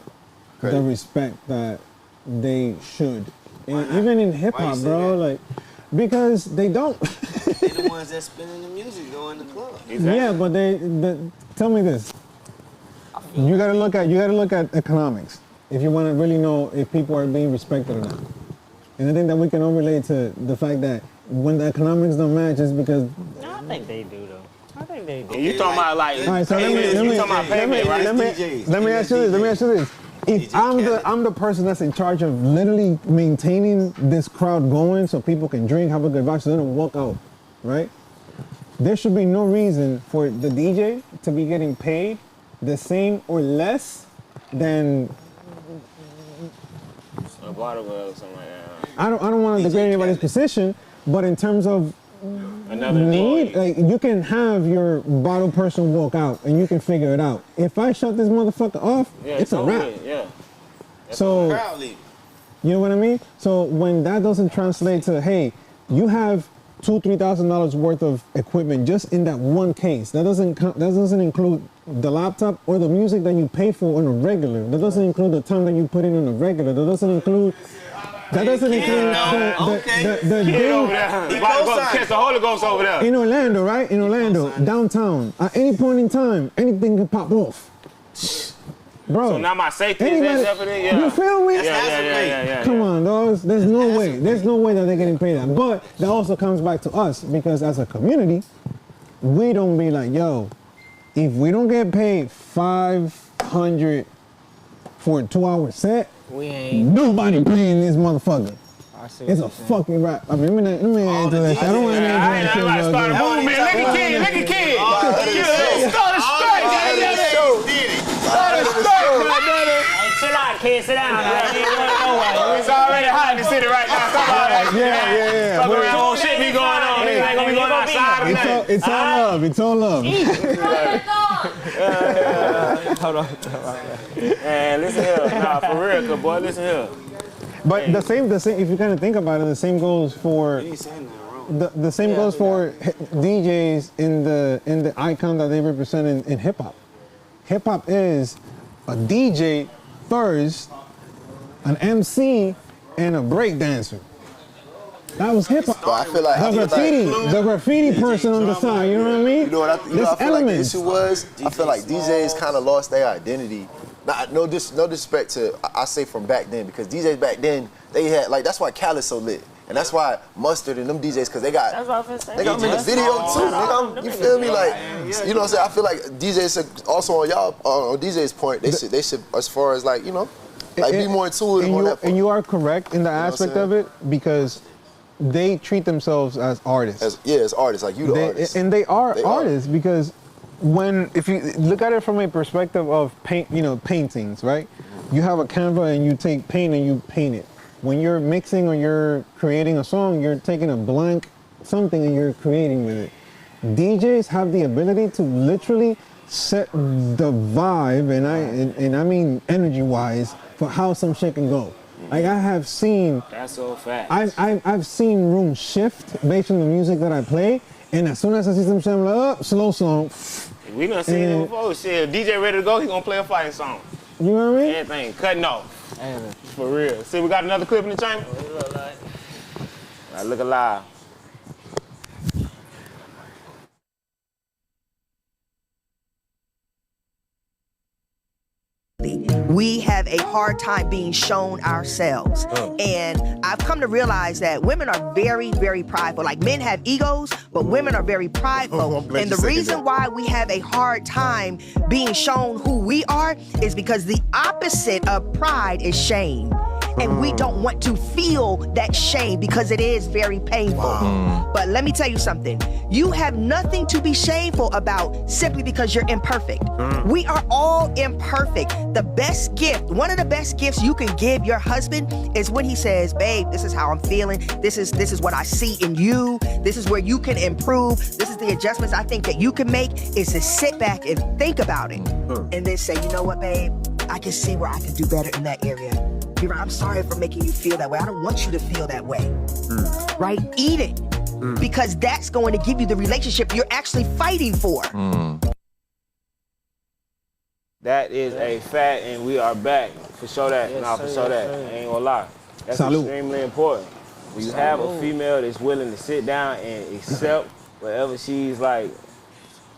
the respect that they should. And even in hip hop, bro, like because they don't. They the ones that spinning the music, go in the club. Exactly. Yeah, but tell me this. You gotta look at economics if you want to really know if people are being respected or not. And I think that we can all relate to the fact that when the economics don't match, it's because. No, I think they do though. I think they do. You talking about like? All right, so let me ask you this. If I'm the person that's in charge of literally maintaining this crowd going so people can drink, have a good vibe, so they don't walk out, right? There should be no reason for the DJ to be getting paid the same or less than a bottle or something like that. I don't want to degrade anybody's position, but in terms of need, like you can have your bottle person walk out and you can figure it out. If I shut this motherfucker off, it's a wrap. Yeah. So you know what I mean? So when that doesn't translate to, hey, you have $2,000-$3,000 worth of equipment just in that one case. That doesn't include the laptop or the music that you pay for on a regular. That doesn't include the time that you put in on a regular. That doesn't include the Kid over there. About to go catch the Holy Ghost over there. in Orlando, right? In Orlando, downtown. At any point in time, anything can pop off. Bro, So now my safety is up for it. Yeah. you feel me? Yeah. Come on, dogs. There's no way. There's no way that they're getting paid that. But that also comes back to us because as a community, we don't be like, yo, if we don't get paid $500 for a 2-hour set, We ain't. nobody paying this motherfucker. It's a fucking rap. I mean, let me answer that shit. I don't want to answer that shit. Start a movement. Look at kid. Start a strike. Start a strike, my brother. Hey, chill out, kid. Sit down. It's already hot in the city right now. Come on. Yeah. Fuck around, whole shit be going on. Niggas ain't gonna be going outside tonight. It's all love. It's all love. Hold on. Man, listen here. Nah, for real, good boy. Listen here. But the same. If you kind of think about it, the same goes for the same goes for DJs in the icon that they represent in hip hop. Hip hop is a DJ first, an MC, and a break dancer. That was hip hop. I feel like the graffiti person on the side. You know what I mean? You know what I feel like the issue was? I feel like DJs kind of lost their identity. No disrespect to, I say from back then, because DJs back then, they had, like, that's why Cali so lit. And that's why Mustard and them DJs, because they got them in the video too. You feel me? Like, you know what I'm saying? I feel like DJs should, also on y'all, on DJs' point, they should, as far as like, you know, like be more intuitive on that point. And you are correct in the aspect of it, because they treat themselves as artists. As artists, like you the artist. And they are artists because if you look at it from a perspective of paintings, right? You have a canvas and you take paint and you paint it. When you're mixing or you're creating a song, you're taking a blank something and you're creating with it. DJs have the ability to literally set the vibe, and I mean energy-wise, for how some shit can go. Like I have seen. That's so fast. I've seen rooms shift based on the music that I play, and as soon as I see some shit, I'm like, slow song. We done seen it before. Shit, DJ ready to go, he gonna play a fighting song. You know what I mean? Everything cutting off. For real. See, we got another clip in the chamber. Look alive. We have a hard time being shown ourselves. And I've come to realize that women are very, very prideful. Like men have egos, but women are very prideful. And the reason why we have a hard time being shown who we are is because the opposite of pride is shame. And we don't want to feel that shame because it is very painful. But let me tell you something. You have nothing to be shameful about simply because you're imperfect. We are all imperfect. The best gift, one of the best gifts you can give your husband is when he says, babe, this is how I'm feeling. This is what I see in you. This is where you can improve. This is the adjustments I think that you can make, is to sit back and think about it. And then say, you know what, babe? I can see where I can do better in that area. I'm sorry for making you feel that way. I don't want you to feel that way. Right? Eat it. Because that's going to give you the relationship you're actually fighting for. That is a fact, and we are back. For sure that. I ain't gonna lie. That's extremely important. When you have a female that's willing to sit down and accept whatever she's like,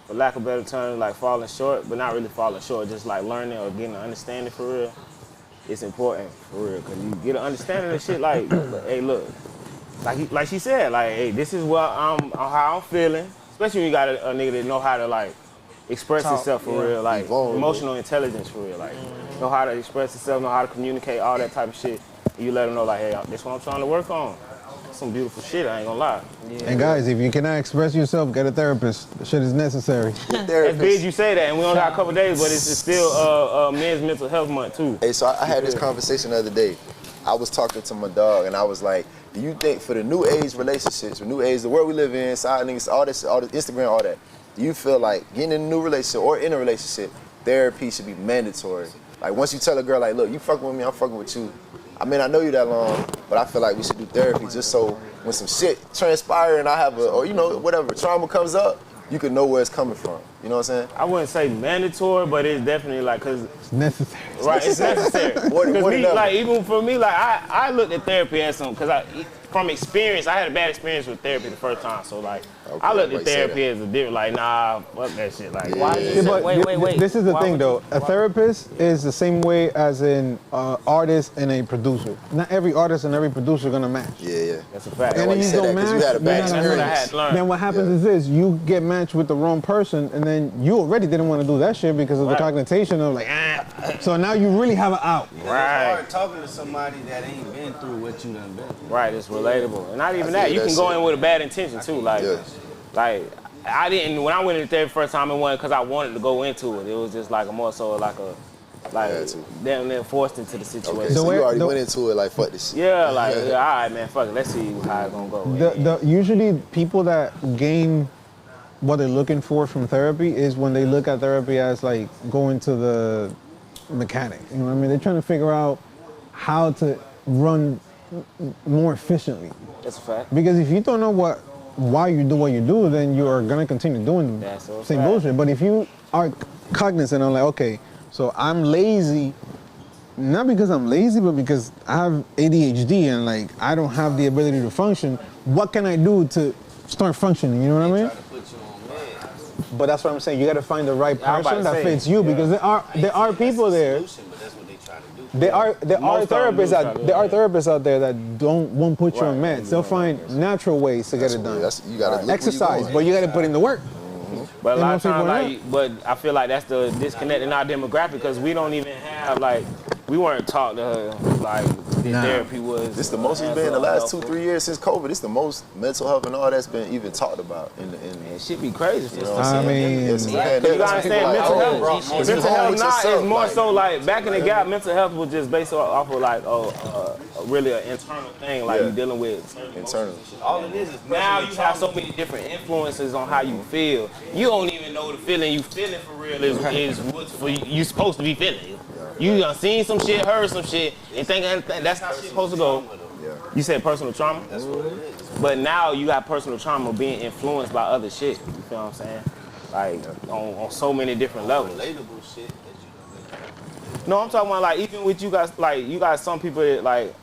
for lack of a better term, like falling short, but not really falling short, just like learning or getting an understanding for real. It's important for real, because you get an understanding of shit like, hey, look, like she said, like, hey, this is what how I'm feeling. Especially when you got a nigga that know how to like express himself for real, like emotional intelligence for real, like know how to express himself, know how to communicate, all that type of shit. And you let them know like, hey, this is what I'm trying to work on. That's some beautiful shit, I ain't gonna lie. And guys, if you cannot express yourself, get a therapist. The shit is necessary. It's big you say that, and we only got a couple days, but it's still Men's Mental Health Month too. Hey, so I had this conversation the other day. I was talking to my dog, and I was like, do you think for the new age relationships, the new age, the world we live in, side niggas, all this Instagram, all that, do you feel like getting in a new relationship or in a relationship, therapy should be mandatory? Like once you tell a girl like, look, you fucking with me, I'm fucking with you, I mean, I know you that long, but I feel like we should do therapy just so when some shit transpire and I have or whatever trauma comes up, you can know where it's coming from. You know what I'm saying? I wouldn't say mandatory, but it's definitely like, cause it's necessary. Right, it's necessary. Even for me, like I looked at therapy as something, cause from experience, I had a bad experience with therapy the first time. So like, I looked at therapy as a different, like, nah, fuck that shit. Like, why? Wait. This is the thing, though. A therapist is the same way as an artist and a producer. Not every artist and every producer are gonna match. Yeah. That's a fact. And if you don't match, then what happens is this: you get matched with the wrong person, and then you already didn't want to do that shit because of the cognition of like, So now you really have an out. It's hard talking to somebody that ain't been through what you done been through. Right, it's relatable. And not even that, you can go in with a bad intention too. Like I didn't, when I went into therapy the first time, it wasn't because I wanted to go into it. It was just like more so like damn near forced into the situation. Okay, so you already went into it like, fuck this shit. Yeah, like, all right, man, fuck it. Let's see how it's gonna go. Usually people that gain what they're looking for from therapy is when they look at therapy as like going to the mechanic. You know what I mean? They're trying to figure out how to run more efficiently. That's a fact. Because if you don't know why you do what you do, then you are gonna continue doing the same bullshit. But if you are cognizant of like, okay, so I'm lazy, not because I'm lazy, but because I have ADHD and like I don't have the ability to function, what can I do to start functioning? You know what I mean? But that's what I'm saying. You got to find the right person that fits you, because there are people there. There are therapists out there that won't put you on meds. They'll find natural ways to get it done. You gotta exercise, but you got to put in the work. But a lot of times, but I feel like that's the disconnect in our demographic, because we don't even have we weren't taught therapy was. This the most it's been in the last 2-3 years since COVID. This the most mental health and all that's been even talked about in it should be crazy. You know what I'm saying? You gotta understand mental health. Mental health now is more so like back in the gap. Mental health was just based off of like really an internal thing, like you're dealing with internal. All it is now you have so many different influences on how you feel. You don't even know the feeling you feeling for real is what's for you supposed to be feeling. You done seen some shit, heard some shit, and think that's how shit's supposed to go. You said personal trauma? That's what it is. But now you got personal trauma being influenced by other shit. You feel what I'm saying? Like on so many different levels. Relatable shit. No, I'm talking about like even with you guys, like you got some people that like,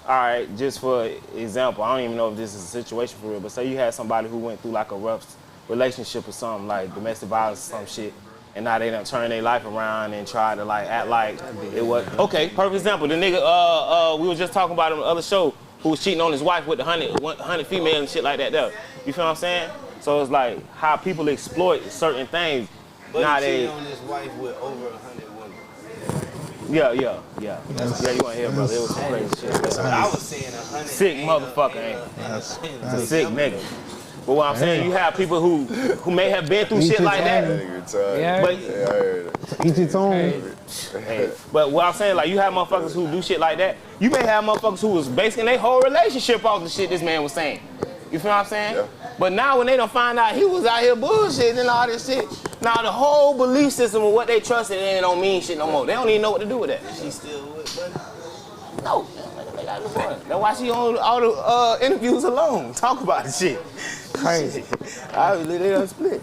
all right, just for example, I don't even know if this is a situation for real, but say you had somebody who went through like a rough relationship or something, like domestic violence or some shit, and now they done turn their life around and try to like act like it was okay. Perfect example. The nigga we were just talking about on the other show who was cheating on his wife with the 100 female and shit like that though. You feel what I'm saying? So it's like how people exploit certain things. But nowadays. he cheated on his wife with over 100 women. Yeah, you want to hear, brother. It was some crazy shit. But I was saying 100. Sick motherfucker, ain't it? It's a sick nigga. But what I'm saying, you have people who may have been through shit like that. But each its own. But what I'm saying, like you have motherfuckers who do shit like that. You may have motherfuckers who was basing their whole relationship off the shit this man was saying. You feel what I'm saying? Yeah. But now when they don't find out he was out here bullshitting and all this shit, now the whole belief system of what they trusted in don't mean shit no more. They don't even know what to do with that. Is she still with buddy? No. That's why she on all the interviews alone. Talk about the shit. Crazy. Obviously they done split.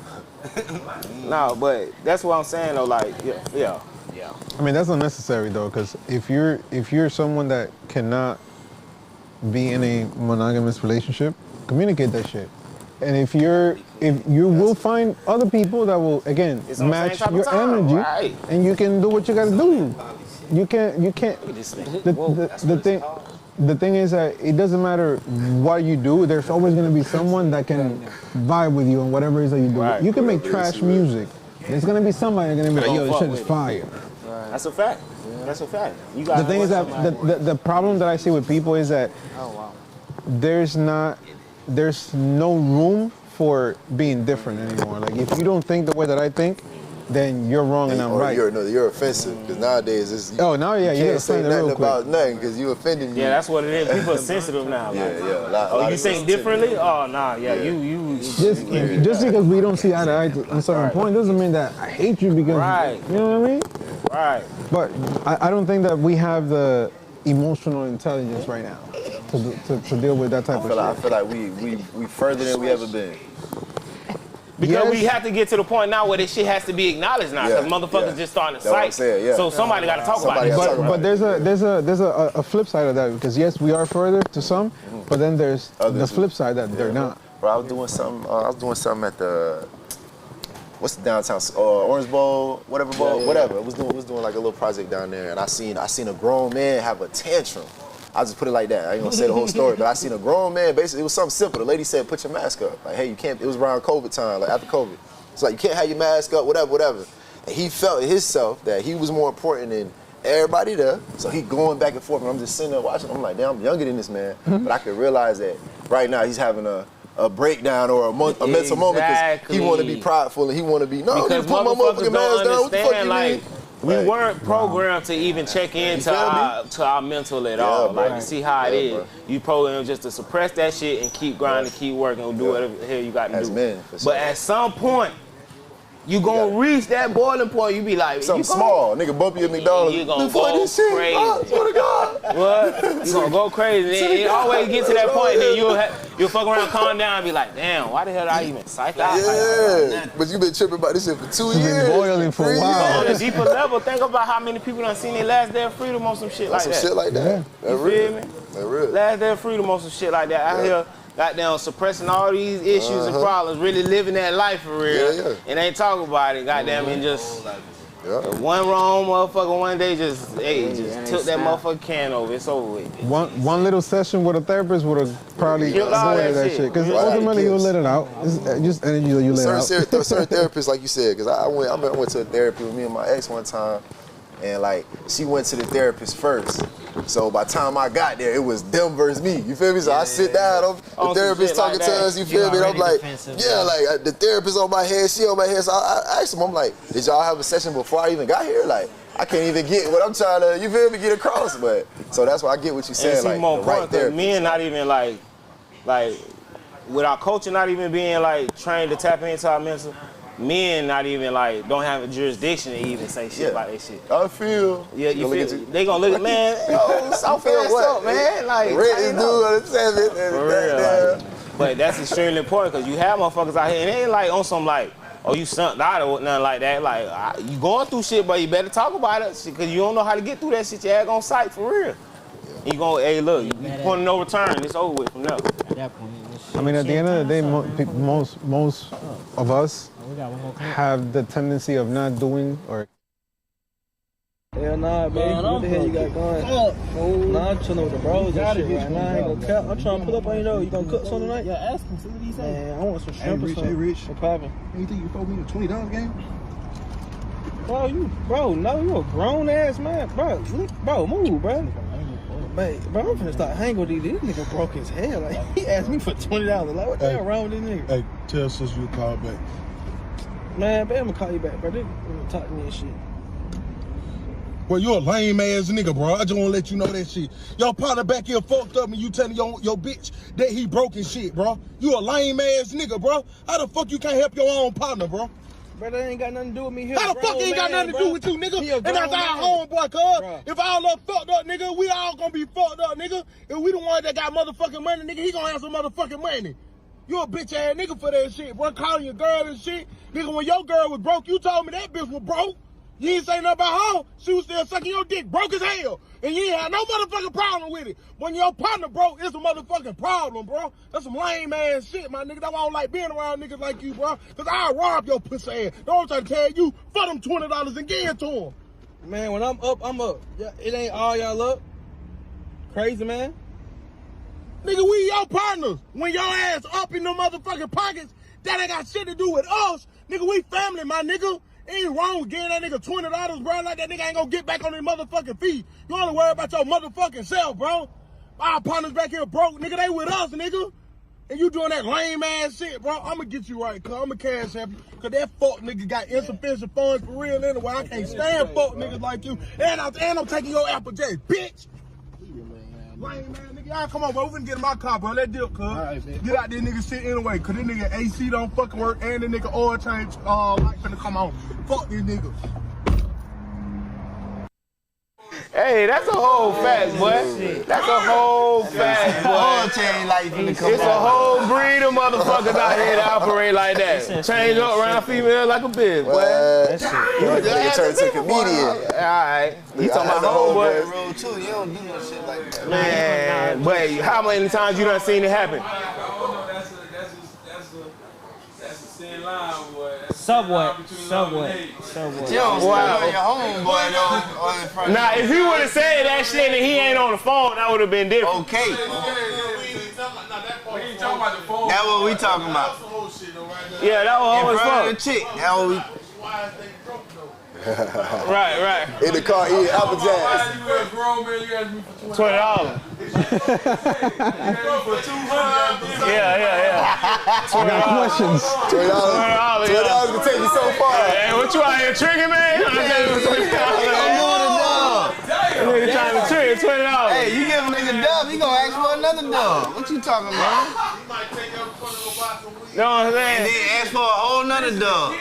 No, but that's what I'm saying though, like, yeah. I mean, that's unnecessary though, because if you're someone that cannot be in a monogamous relationship, communicate that shit. And if you will find other people that will again match your energy, right. And you can do what you gotta do. You can't. The thing is that it doesn't matter what you do. There's always gonna be someone that can vibe with you on whatever it is that you do. Right. You can make trash music. There's gonna be somebody that's gonna be like, yo, this shit is fire. Right. That's a fact. That's a fact. The thing is that the problem that I see with people is that there's no room for being different anymore. Like if you don't think the way that I think, then you're wrong and I'm right. You're offensive because nowadays it's you can't say nothing about nothing because you offending me. Yeah, that's what it is. People are sensitive now. Like, you think differently? Oh nah, you just because we don't see eye to eye on a certain point doesn't mean that I hate you because you know what I mean? Right. But I don't think that we have the emotional intelligence right now to deal with that type of shit. I feel like we further than we ever been. Because we have to get to the point now where this shit has to be acknowledged now, because motherfuckers just starting to cite. So somebody got to talk about it. But there's a flip side of that, because yes, we are further to some, but then there's the flip side that they're not. Bro, I was doing something at the what's the downtown Orange Bowl, whatever bowl, whatever. It was doing like a little project down there, and I seen a grown man have a tantrum. I'll just put it like that. I ain't gonna say the whole story, but I seen a grown man, basically, it was something simple. The lady said, put your mask up. Like, hey, you can't, it was around COVID time, like after COVID. It's like, you can't have your mask up, whatever. And he felt in himself that he was more important than everybody there. So he going back and forth, and I'm just sitting there watching. I'm like, damn, I'm younger than this man. But I could realize that right now he's having a breakdown or a mental moment because he want to be prideful and he want to be, no, because you put my motherfucking mask down, what the fuck you like, mean? We weren't programmed to even check into our mental at all. Like, to see how it is. You programmed just to suppress that shit and keep grinding, keep working, and do whatever the hell you got to do. Men, but at some point, you gonna reach that boiling point. You be like, something small, nigga bump you at McDonald's. You gonna go crazy. I swear to God. What? You gonna go crazy. It always get to that point, and then you'll fuck around, calm down, and be like, damn, why the hell did I even psych out? Yeah, but you been tripping about this shit for 2 years. Been boiling for a while. On a deeper level, think about how many people done seen their last day of freedom on some shit like that. Some shit like that. You feel me? That real. Last day of freedom on some shit like that. Out here, goddamn, suppressing all these issues and problems, really living that life for real. And ain't talking about it, goddamn, and just one wrong motherfucker one day just took that motherfucking can over. It's over with. One little session with a therapist would have probably avoided that shit. Because ultimately you'll let it out. Just and you let it out. Certain therapists, like you said, because I went to a therapy with me and my ex one time, and like she went to the therapist first. So by the time I got there, it was them versus me. You feel me? So I sit down, the therapist talking to us, you feel me? And I'm like, like the therapist on my head, she on my head. So I asked him, I'm like, did y'all have a session before I even got here? Like, I can't even get what I'm trying to, you feel me, get across. But so that's why I get what you said, like more the right therapist. Men not even like with our culture not even being like trained to tap into our mental. Men not even like don't have a jurisdiction to even say shit about that shit. I feel. Yeah, you feel. They gonna look at man. Yo, South up, man. Like Red dude on the 7th. For real. Like, but that's extremely important because you have motherfuckers out here and they ain't like on some like, oh you sunk out or nothing like that. Like you going through shit, but you better talk about it because you don't know how to get through that shit. Your ass gonna sight for real. You gonna, hey look, you point no return. It's over with from there. At that point. I mean, at the end of the day, most of us have the tendency of not doing or. Hell nah, man. What the hell you got going? Nah, I'm chilling with the bros and shit right now. I ain't gonna cap. I'm trying to pull up on you though. You gonna cook something tonight? Yeah, ask him. See what he say. Man, I want some shrimp or something. Hey, Rich. What's poppin'? You think you throw me the $20 game? Bro, no, you a grown ass man. Bro, move, bro. Bro, I'm finna start hanging with these. This nigga broke his hair. Like, he asked me for $20. Like, what the hell wrong with this nigga? Hey, tell sister you call back. Man, I'm gonna call you back, bro. They talk to me and shit. Well, you a lame ass nigga, bro. I just wanna let you know that shit. Your partner back here fucked up and you telling your bitch that he broke his shit, bro. You a lame ass nigga, bro. How the fuck you can't help your own partner, bro? Bro, that ain't got nothing to do with me here. How the fuck ain't got nothing to do with you, nigga? And that's our homeboy, cuz. If all up fucked up, nigga, we all gonna be fucked up, nigga. If we the one that got motherfucking money, nigga, he gonna have some motherfucking money. You a bitch ass nigga for that shit, bro. Calling your girl and shit. Nigga, when your girl was broke, you told me that bitch was broke. You ain't say nothing about her. She was still sucking your dick, broke as hell. And you ain't had no motherfucking problem with it. When your partner broke, it's a motherfucking problem, bro. That's some lame ass shit, my nigga. That's why I don't like being around niggas like you, bro. Cause I'll rob your pussy ass. Don't try to tell you for them $20 and give it to him. Man, when I'm up, I'm up. It ain't all y'all up. Crazy, man. Nigga, we your partners. When your ass up in them motherfucking pockets, that ain't got shit to do with us. Nigga, we family, my nigga. Ain't wrong with giving that nigga $20, bro. Like that nigga ain't gonna get back on his motherfucking feet. You only worry about your motherfucking self, bro. Our partners back here broke, nigga. They with us, nigga. And you doing that lame ass shit, bro. I'ma get you right, cuz. I'ma cash app you. Cause that fuck nigga got insufficient funds for real anyway. I can't stand fuck niggas like you. And I'm taking your Applejack, bitch. Lame man, nigga. Y'all come on, bro. We finna get in my car, bro. Let's deal, cuz. Right, get out this nigga shit anyway. Cause this nigga AC don't fucking work and the nigga oil change light finna come on. Fuck these niggas. Hey, that's a whole fact, boy. That's a whole fact, boy. Oil change like finna come It's a whole breed of motherfuckers out here that operate like that. Change up around female like a bitch, boy. You turn into a comedian. All right. You talking about homeboy? Road too. You don't do no shit like that. Man, but how many times you done seen it happen? Subway. You don't stand on your homeboy though in front of Now, if he would have said that shit and he ain't on the phone, that would have been different. Okay. That's what we talking about. Yeah, that was always in front fun. of the chick. That what we. Right. In the car eating Apple Jacks. $20. Yeah. I got questions. $20 can take you so far. Hey, what you out here tricking, man? I'm nigga trying to trick $20. Hey, you give a nigga dub, he gonna ask for another dub. What you talking about? Know what I'm saying? And then ask for a whole nother dub.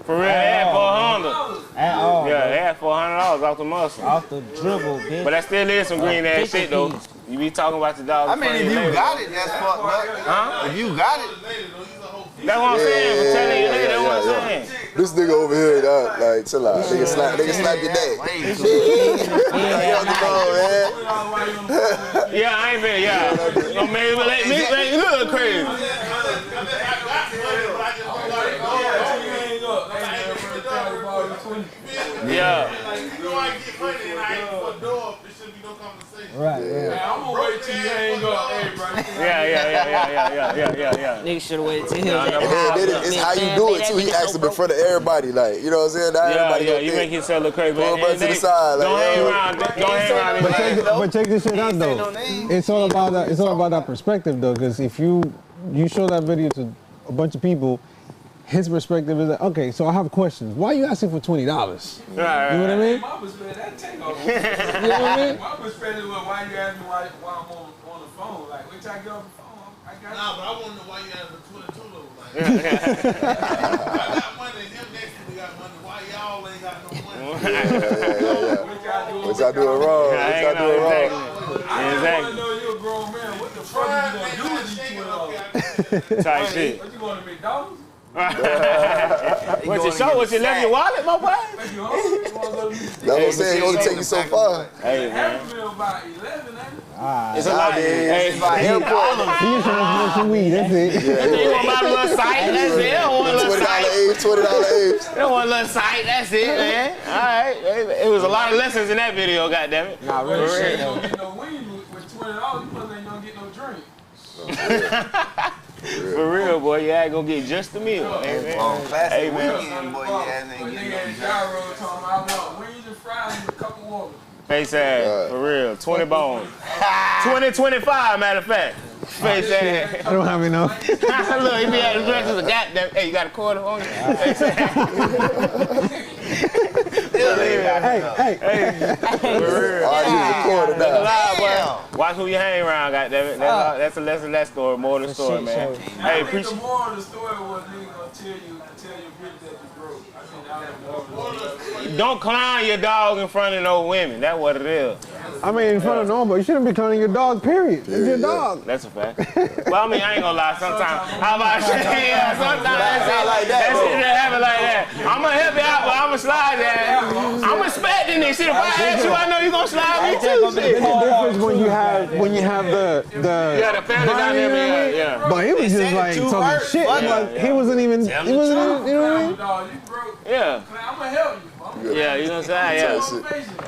For real, add for $100. At all. Yeah, add for $100 off the muscle. Off the dribble, bitch. But that still is some green ass shit though. You be talking about the dog. I mean, if you got it, that's fucked up. Huh? If you got it. That's what I'm saying. I'm telling you, nigga, that's what I'm saying. This nigga over here, like, chill out. Nigga slap your neck. Yeah, I ain't been, yeah. Don't make me look crazy. Yeah. Right. I'm gonna wait till you hang up, hey, bro. Yeah. Nigga should have waited till he was And then it's how you do it too. He acts in front of everybody, like, you know what I'm saying? Not everybody Yeah, you make yourself look crazy. Pull up to the side, like, don't hang around. But check this shit out though. It's all about that perspective though, because if you show that video to a bunch of people, his perspective is like, okay, so I have questions. Why are you asking for $20? You know what I mean? My perspective, that take off. You know what I mean? My perspective was why you ask me why I'm on the phone. Like, wait till I get off the phone. I got Nah, but I want to know why you asked for 22 though. Like, I got money, him next to me got money. Why y'all ain't got no money? Yeah. What y'all doing wrong? What y'all doing wrong? I know you're a grown man. What the fuck you gonna do with these $20? Type shit. What you going to McDonald's? What's your show? What's your left your wallet, my boy? That's what I'm saying. It only take you so far. Hey, man. It's a lot. Hey, you trying to smoke some weed, that's it. You want my little sight, that's it. Don't want a little sight. $20 Don't want a little sight, that's it, man. All right. It was a lot of lessons in that video, goddammit. Nah, really shit You though. don't get no weed with $20. You must ain't gonna get no drink. For real, boy, you ain't gonna get just a meal. Hey, man. Hey, man. Boy, your ass ain't getting no Gyro told me I want wings and fries with a cup of water. Face ass, for real. 20 bones. 20-25, matter of fact. Face ass. I don't have enough. Look, he be at the breakfast, a goddamn. Hey, you got a quarter on you? Face ass. Hey. For real. Watch who you hang around, goddammit. That's a lesson in that story, more than the story, man. Hey, The moral of the story was nigga gonna tell your bitch that you broke. I think that was the moral of the story. don't clown your dog in front of no women. That's what it is. I mean, in front of no one, but you shouldn't be clowning your dog, period. It's your dog. That's a fact. Well, I mean, I ain't gonna lie. Sometimes, how about yeah, sometimes that shit happen like that. I'm gonna help you out, but I'm gonna slide that. I'm expecting this shit. If I ask you, I know you gonna slide me too. There's a difference when you have the family dynamic. Yeah. But he was just like talking shit. Like, he wasn't even. You know what I mean? Yeah. I'm gonna help you. Yeah, you know what I'm saying? Yeah.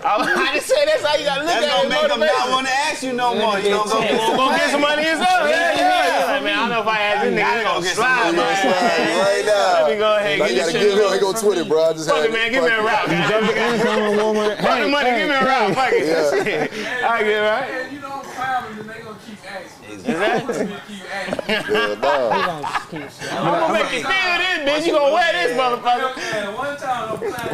I just say that's how you gotta look at it. That's gonna make them not want to ask you no more. You gonna get some money yourself. Yeah. Like, man, I don't know if I ask this nigga, he gonna slide my ass right now. Let me go ahead and get this shit. You gotta go 20, bro. I just fuck it, man. Give me a route. Fuck the money. Give me a route. Fuck it. I get it, right? You don't clown them, then they gonna keep asking. Exactly. Yeah, I'm gonna make you steal this, bitch. You gonna wear this, motherfucker.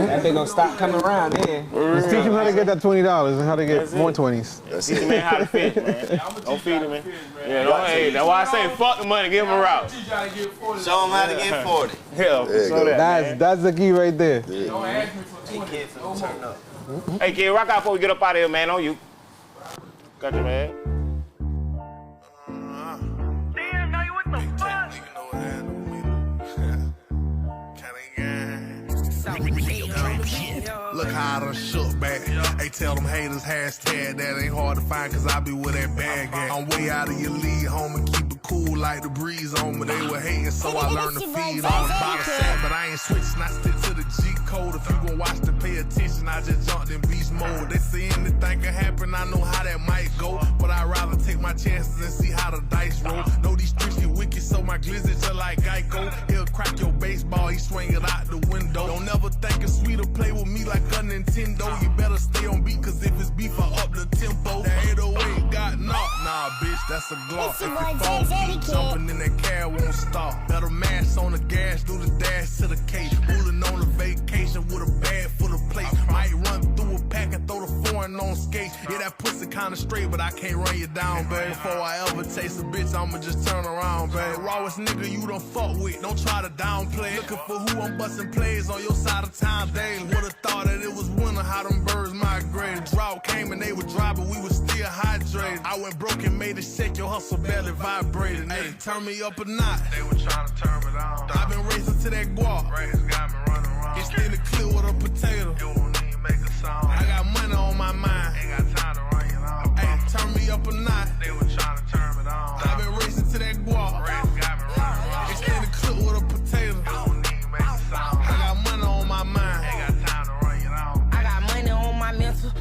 That bitch gonna stop coming around then. Let's teach him how to get that $20 and how to get more 20s. Teach him how to fit, man. Don't feed him, man. Yeah, don't, hey, that's why I say fuck the money, give him a route. Show him how to get 40. Yeah, That's the key right there. Don't ask me for 20. Kids will turn up. Hey, kid, rock out before we get up out of here, man. On you. Got your man. Damn, now you what the fuck? Look how I done shook back. Hey, tell them haters hashtag that ain't hard to find, cause I be with that bag at. I'm way out of your league, homie, keep it cool like the breeze on me. They were hating, so I learned to feed on the bottle sack. But I ain't switching, I stick to the G code. If you gon' watch to pay attention, I just jumped in beast mode. They say anything can happen, I know how that might go. But I'd rather take my chances and see how the dice roll. Know these streets get wicked, so my glizzy just like Geico. He'll crack your baseball, he swing it out the window. Don't never think it's sweet to play with me like a Nintendo. You better stay on beat, cause if it's beef, I up the tempo. That 808 got knocked. Nah, bitch, that's a Glock. If your phone keep jumping, then that car won't stop. Better mash on the gas, do the dash to the case. Rolling on a vacation with a bag full of plates. Might run through a pack and throw the foreign on skates. Yeah, that pussy kinda straight, but I can't run you down, babe. Before I ever taste a bitch, I'ma just turn around, babe. Rawest nigga you done fuck with, don't try to downplay. Looking for who I'm busting plays on your side of town daily. Would've thought that it was winter, how them birds migrated. Drought came and they were dry, but we was still hydrated. I went broke and made it shake, your hustle barely vibrated. Hey, turn me up a notch. They were trying to turn me down. I've been racing to that guap. Race got me running around. Extended clip with a potato. You won't even make a sound. I got money on my mind. Ain't got time to run you down. Hey, turn me up a notch. They were trying to turn me down. I've been racing to that guap. Race got me running around. Extended clip with a potato. You won't even make a sound. I got money on my mind. Ain't got time to run you down. I got money on my mental.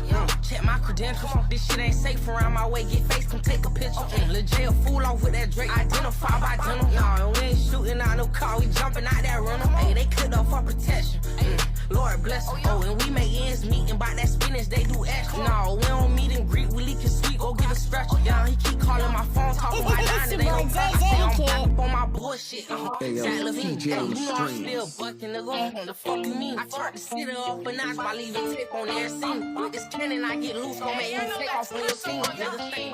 Check my credentials. This shit ain't safe around my way. Get face, come take a picture. Lil' J a fool off with that Drake. Identify by denim. Y'all, we ain't shooting out no car. We jumping out that runner. Hey, they cut off for protection. Lord bless them. Oh, and we make ends meet and buy that spinach. They do extra. No, we don't meet and greet. We leak his sweet. Go get a stretch. Yeah, he keep calling my phone, talking about dying. They don't cry. I'm back up on my bullshit. You know I'm still bucking. Nigga, the fuck you mean? I tried to sit her off a notch by leaving tape on their scene. With this cannon, I get loose. Don't make me take off on your team.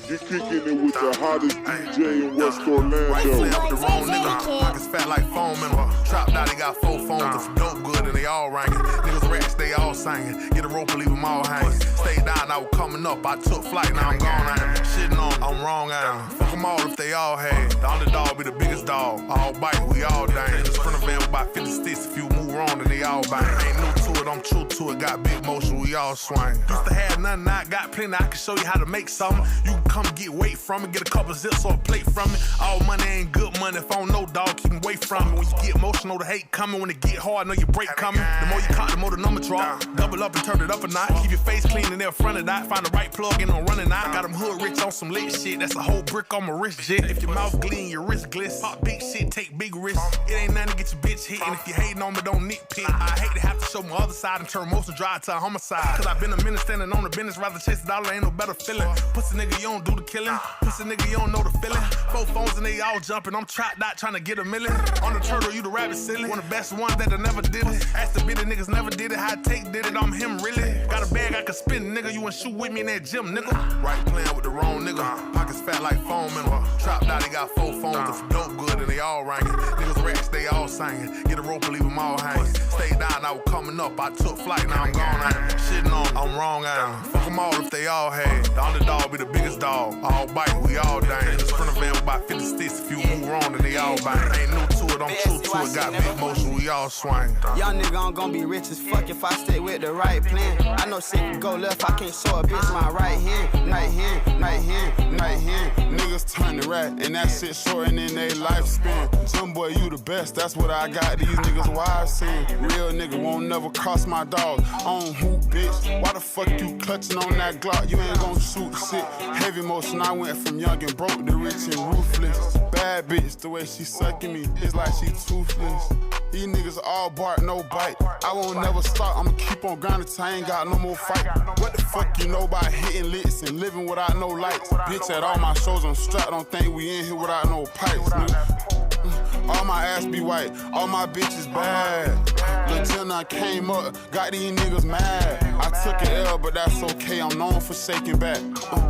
You're kicking it with the hottest DJ in West Orlando. Right flip with the wrong nigga. Pockets fat like foam and trap out, they got 4 phones. If dope good and they all ranking. Niggas rats, they all singing. Get a rope and leave them all hanging. Stay down, I was coming up. I took flight, now I'm gone. I am shitting on, I'm wrong. I am. Fuck them all if they all had. The underdog be the biggest dog. All bite, we all dang. The sprinter van with about 50 sticks. If you move wrong, then they all bang. Ain't new to it, I'm true to it. Got big motion, we all swing. Used to have nothing, I got plenty. I can show you how to make something. You can come get weight from it, get a couple zips or a plate from it. All money ain't good money. If I don't know, dog, keep away from it. When you get emotional, the hate coming. When it get hard, know your break coming. The more you caught, the more the number drop. Double up and turn it up a notch. Keep your face clean and they'll front of that. Find the right plug and I'm running out. Got them hood rich on some lit shit. That's a whole brick on my wrist jet. If your mouth gleam, your wrist gliss. Pop big shit, take big risks. It ain't nothing to get your bitch hit. And if you hating on me, don't nitpick. I hate to have to show my other side and turn most of dry to a homicide. Cause I been a minute standing on the business, rather chase the dollar, ain't no better feeling. Pussy nigga, you don't do the killing. Pussy nigga, you don't know the feeling. 4 phones and they all jumping. I'm trapped out trying to get $1 million. On the turtle, you the rabbit silly. One of the best ones that I never did it. Ask the bitty niggas never did it. How take did it, I'm him really. Got a bag I can spin, nigga. You wanna shoot with me in that gym, nigga. Right playing with the wrong nigga. Pockets fat like foam and trapped out, they got 4 phones. If dope good and they all ranking. Niggas rats, they all singing. Get a rope and leave them all hanging. Stay down, I was coming up. I took flight, now I'm gone. I am shitting on, I'm wrong. I am. Fuck them all if they all had. The underdog be the biggest dog. All bite, we all dang. The sprinter van with about 50 sticks. If you move wrong, then they all bang. Ain't new to it, I'm true to it. Got big motion, we all swing. Young nigga, I'm gon' be rich as fuck if I stay with the right plan. I know shit can go left, I can't show a bitch my right hand. Right hand, right hand, right hand. Niggas turn to rat, and that shit shortening their lifespan. Some boy, you the best, that's what I got these niggas wise saying. Real nigga won't never cross my dog. On who, bitch? Why the fuck you clutching on that Glock? You ain't gon' shoot shit. Heavy motion, I went from young and broke to rich and ruthless. Bad bitch, the way she sucking me, it's like she toothless. These niggas all bark, no bite. I won't never stop, I'ma keep on grinding till I ain't got no more fight. What the fuck you know about hitting licks and living without no lights? Bitch, at all my shows I'm strapped, don't think we in here without no pipes, nigga. All my ass be white, all my bitches bad. Until I came up, got these niggas mad. I took an L, but that's okay, I'm known for shaking back.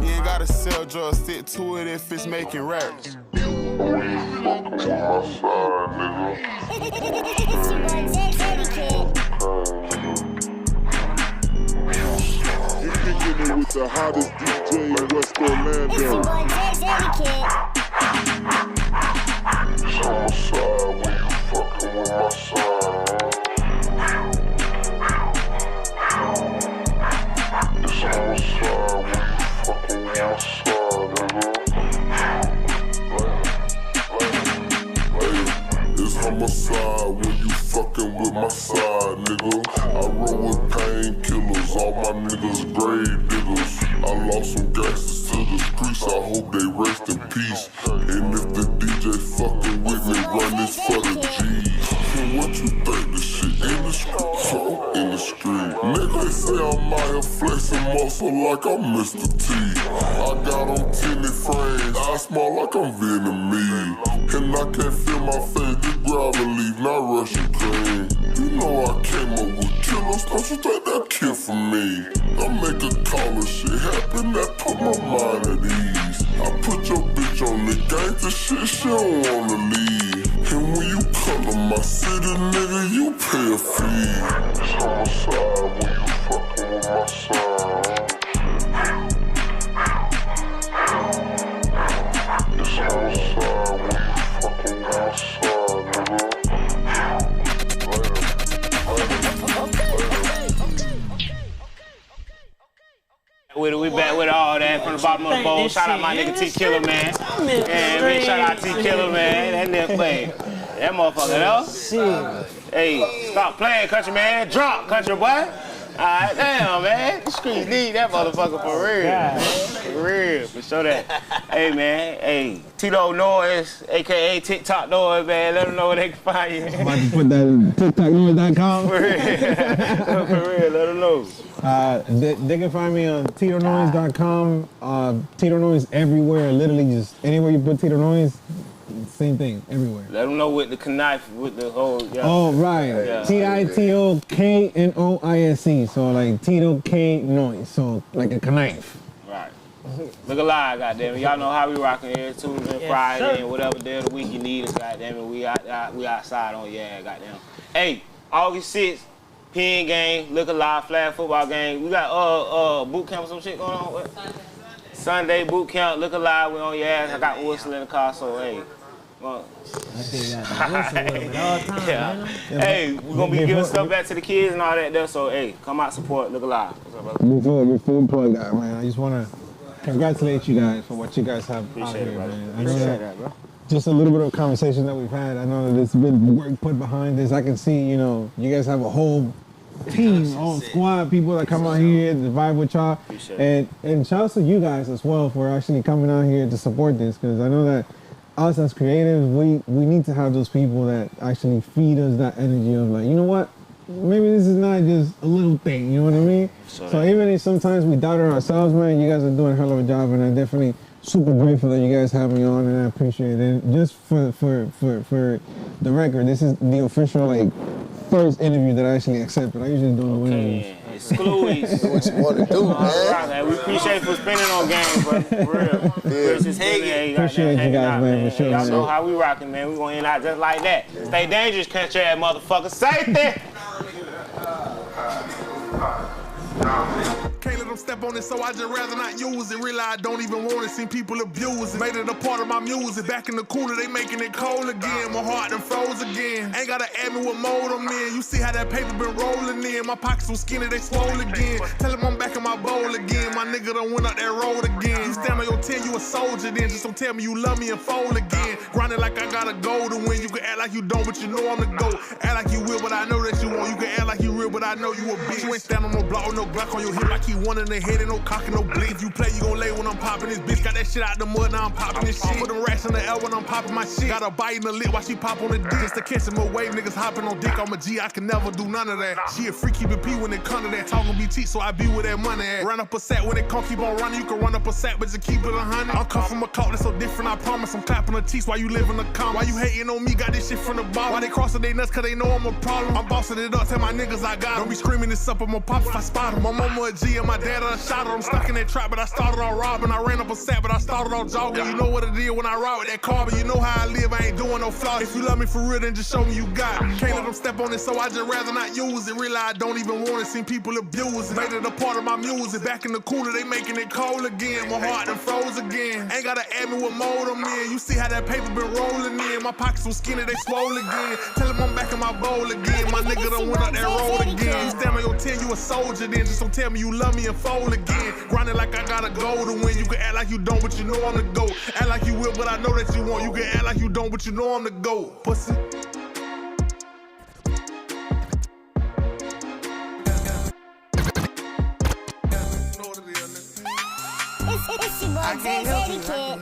You ain't gotta sell drugs, stick to it if it's making raps. With the hottest DJ in West Orlando. It's your boy Jay-Z Kid. It's on my side when you fucking with my side. It's on my side when you fucking with my side, nigga. It's homicide when you fucking with my side, nigga. I roll with painkillers, all my niggas grave diggers. I lost some gangsters to the streets, I hope they rest in peace. And if the DJ fucking with me, run this for the G's. And what you think, this shit in the street? So in the street. Nigga, they say I'm out here flexing muscle like I'm Mr. T. I got on tinted frames, I smell like I'm Vietnamese. And I can't feel my face, this gravel leave, not Russian cream. You know I came up with killers, don't you think that kid for me? I make a call and shit happen, that put my mind at ease. I put your bitch on the gangster shit, she don't wanna leave. And when you come to my city, nigga, you pay a fee. It's homicide when you fucking with my side. It's homicide when you fucking with my side, nigga. We back with all that from the bottom of the bowl. Shout out my nigga T Killer, man. Yeah, man, shout out T Killer, man. That nigga play. That motherfucker, though. Hey, stop playing, country man. Drop, country boy. Alright, damn, man. The streets need that motherfucker for real. Man. For real, for sure that. Hey, man. Hey, Tito Noise, a.k.a. TikTok Noise, man. Let them know where they can find you. I'm about to put that in TikTokNoise.com. For real. For real, let them know. They can find me on TitoNoise.com. Tito Noise everywhere, literally just anywhere you put Tito Noise, same thing, everywhere. Let them know with the knife, with the whole, yeah. Oh, right. Yeah. TITOKNOISE. So like Tito K Noise. So like a knife. Right. Look alive, goddammit. Y'all know how we rockin' here. Tuesday, Friday, and whatever day of the week you need us, goddammit. We outside on your ass, goddamn. Hey, August 6th. Pen game, look alive, flag football game. We got boot camp or some shit going on. What? Sunday boot camp, look alive, we on your ass. I got whistle in the car, so hey. Hey, we're gonna be giving stuff back to the kids and all that there, so hey, come out support, look alive. What's up, brother? Before we plug that, man, I just wanna congratulate you guys for what you guys have out here, man. Appreciate that, bro. Just a little bit of conversation that we've had. I know that there's been work put behind this. I can see, you know, you guys have a whole team, whole squad, people that come out here to vibe with y'all. And shout out to you guys as well for actually coming out here to support this, because I know that us as creatives, we need to have those people that actually feed us that energy of like, you know what, maybe this is not just a little thing, you know what I mean? So even if sometimes we doubt it ourselves, man, you guys are doing a hell of a job, and I definitely super grateful that you guys have me on, and I appreciate it. And just for the record, this is the official like first interview that I actually accepted. I usually don't do interviews. Exclusive. What you want to do, man? Right, we appreciate you for spending on games, bro. For real. Appreciate you guys, man, for sure. Y'all know how we rocking, man. We gonna end out just like that. Stay dangerous, country ass motherfucker. Safety. Can't let them step on it, so I just rather not use it. Really, I don't even want to see people abuse it. Made it a part of my music. Back in the cooler, they making it cold again. My heart done froze again. Ain't gotta add me what mode I'm in. You see how that paper been rolling in. My pockets so skinny, they swole again. Tell them I'm back in my bowl again. My nigga done went up that road again. You stand on your 10, you a soldier then. Just don't tell me you love me and fold again. Grinding like I got a goal to win. You can act like you don't, but you know I'm the GOAT. Act like you will, but I know that you won't. You can act like you real, but I know you a bitch. You ain't stand on no block with no Glock on your hip. I keep one in the head and no cock and no blick. If you play, you gon' lay when I'm popping this bitch. Got that shit out the mud, now I'm popping this shit. Put them racks in the air when I'm popping my shit. Got a bite in the lip while she pop on the dick. Just to catch him a wave, niggas hopping on dick. I'm a G, I can never do none of that. She a freak, keep it P when it come to that. Talking BT, so I be where that money at. Run up a sack when it come, keep on running. You can run up a sack, but just keep it 100. I'm come from a cult that's so different, I promise. I'm clapping the teeth while you live in the calm. Why you hating on me? Got this shit from the bottom. Why they crossing their nuts? Cause they know I'm a problem. I'm bossing it up, tell my niggas I got 'em. Don't be screaming this up, I'ma pop if I spot 'em. My mama a G and my dad a shot 'em. I'm stuck in that trap, but I started on robbing. I ran up a sack, but I started on jogging. You know what it is when I ride with that car, but you know how I live, I ain't doing no flaws. If you love me for real, then just show me you got it. Can't let them step on it, so I just rather not use it. Really, I don't even want it, seen people abuse it. Made it a part of my music, back in the cooler, they making it cold again. My heart done froze again. Ain't gotta add me what mode I'm in. You see how that paper been rolling in. My pockets was skinny, they swole again. Tell them I'm back in my bowl again. My nigga done went up that road again. You stand on your 10, you a soldier then. Just don't tell me you love me and fold again. Grinding like I got a goal to win. You can act like you don't, but you know I'm the GOAT. Act like you will, but I know that you won't. You can act like you don't, but you know I'm the GOAT. Pussy. It's your boy, Daddy Kid.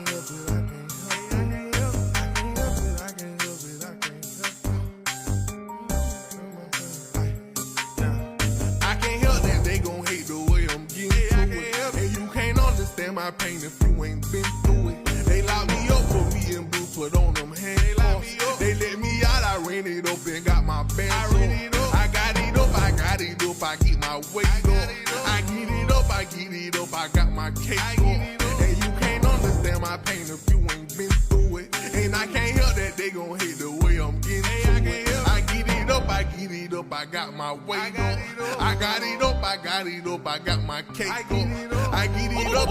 My pain if you ain't been through it. They lock me up, put me in blue, put on them handcuffs. They let me out, I ran it up and got my bands up. I got it up, I got it up, I get my weight up. I get it up, I get it up, I got my cake up. And you can't understand my pain if you ain't been through it. And I can't help that they gon' hate the way I'm getting to it. I get it up, I get it up, I got my weight up. I got it up, I got it up, I got my cake up. I get it up, I get it up,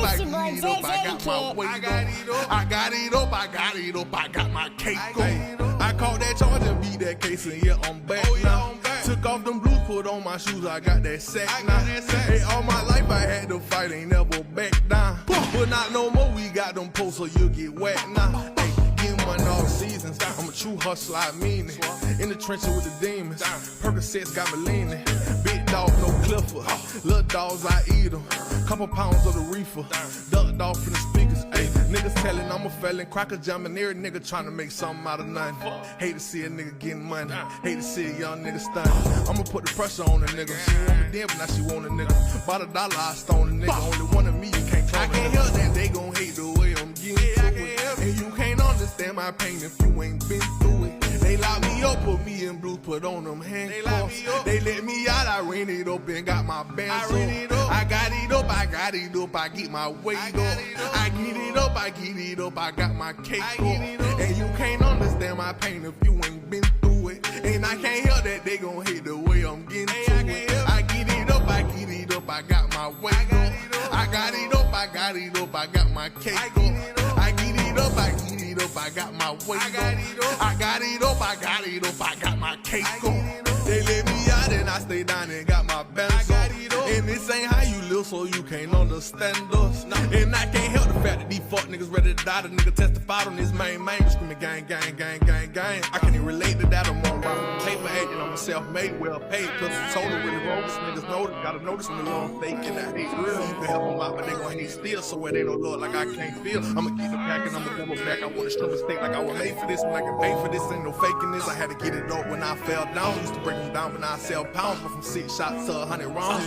I got my weight up. I got it up, I got it up, I got my cake up. I caught that charge and beat that case and yeah, I'm back now. Took off them blues, put on my shoes, I got that sack now. Hey, all my life I had to fight, ain't never back down. But not no more, we got them posts so you'll get whacked now. Getting money all seasons, I'm a true hustler, I mean it. In the trenches with the demons, Percocets got me leaning. Big dog, no Clifford, little dogs, I eat them. Couple pounds of the reefer, ducked off in the speakers. Ay, niggas telling I'm a felon, cracker jumping, every nigga trying to make something out of nothing. Hate to see a nigga getting money, hate to see a young nigga stunning. I'ma put the pressure on a nigga. She want me then, but now she want a nigga. Bought $1, I stone a nigga. Only one of me, you can't clone. I can't help that they gon' hate the way I'm getting to it. And you can't understand my pain if you ain't been through it. They lock me up, put me in blue, put on them handcuffs. They let me out, I ran it up and got my bands up. I got it up, I got it up, I get my weight up. I get it up, I get it up, I got my cake up. And you can't understand my pain if you ain't been through it. And I can't help that they gon' hate the way I'm getting to it. I get it up, I get it up, I got my weight up. I got it up, I got it up, I got my cake up. I get it up, I get it up, I got my weight up. I got it up, I got it up, I got my cake up. They let me out and I stay down and got my bands up. And this ain't how you live, so you can't understand us. And I can't help the fact that these fuck niggas ready to die. The nigga testified on his main screaming gang, gang, gang, gang, gang. I can't even relate to that. I'm on round paper agent, I'm a self-made, well paid. Cause it's total really wrong. These niggas know that, gotta notice when they're on fake and that ain't real. You can help them out, but they gon' hate still. So where they don't look like I can't feel. I'ma keep the pack and I'ma double back. I wanna strum a steak like I was made for this. When I can pay for this, ain't no faking this. I had to get it up when I fell down. Used to break them down when I sell pounds. But from 6 shots to 100 rounds.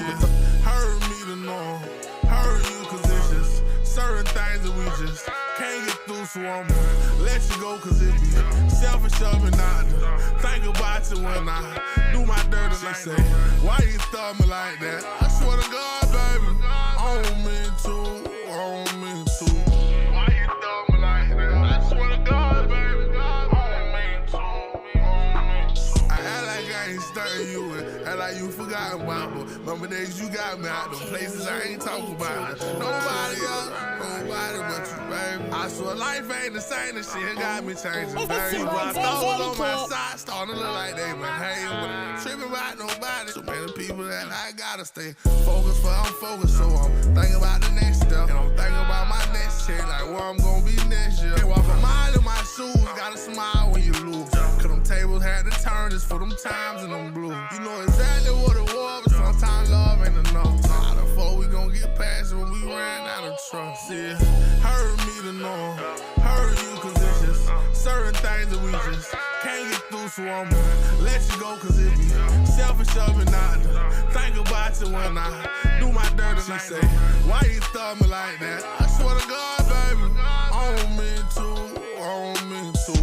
Heard me to know, heard you cause it's just certain things that we just can't get through, so I'm gonna let you go cause it be selfish of me not to think about you when I do my dirty like say, why you thought me like that? I swear to God, baby, I don't mean to, I don't mean to. Why you thought me like that? I swear to God, baby, I don't mean to, I don't mean to. I act like I ain't stunting you and act like you forgot about me. Remember days you got me out, them places I ain't talking about. Nobody else, nobody but you, baby. I swear life ain't the same, and shit got me changing, baby. But I thought was on my side, starting to look like they been hating, but I ain't tripping about nobody. So many people that I gotta stay focused for, I'm focused, so I'm thinking about the next step. And I'm thinking about my next check, like where I'm gonna be next year. Can't walk a mile in my shoes, gotta smile when you lose. Cause them tables had to turn just for them times and them blues. You know exactly what it was, but sometimes love ain't enough. How the fuck we gon' get past it when we ran out of trust? Yeah, heard me to know, heard you cause it's just certain things that we just can't get through, woman. Let you go cause it be selfish of me not to think about you when I do my dirty. She say, why you thumb me like that? I swear to God, baby, I don't mean to, I don't mean to.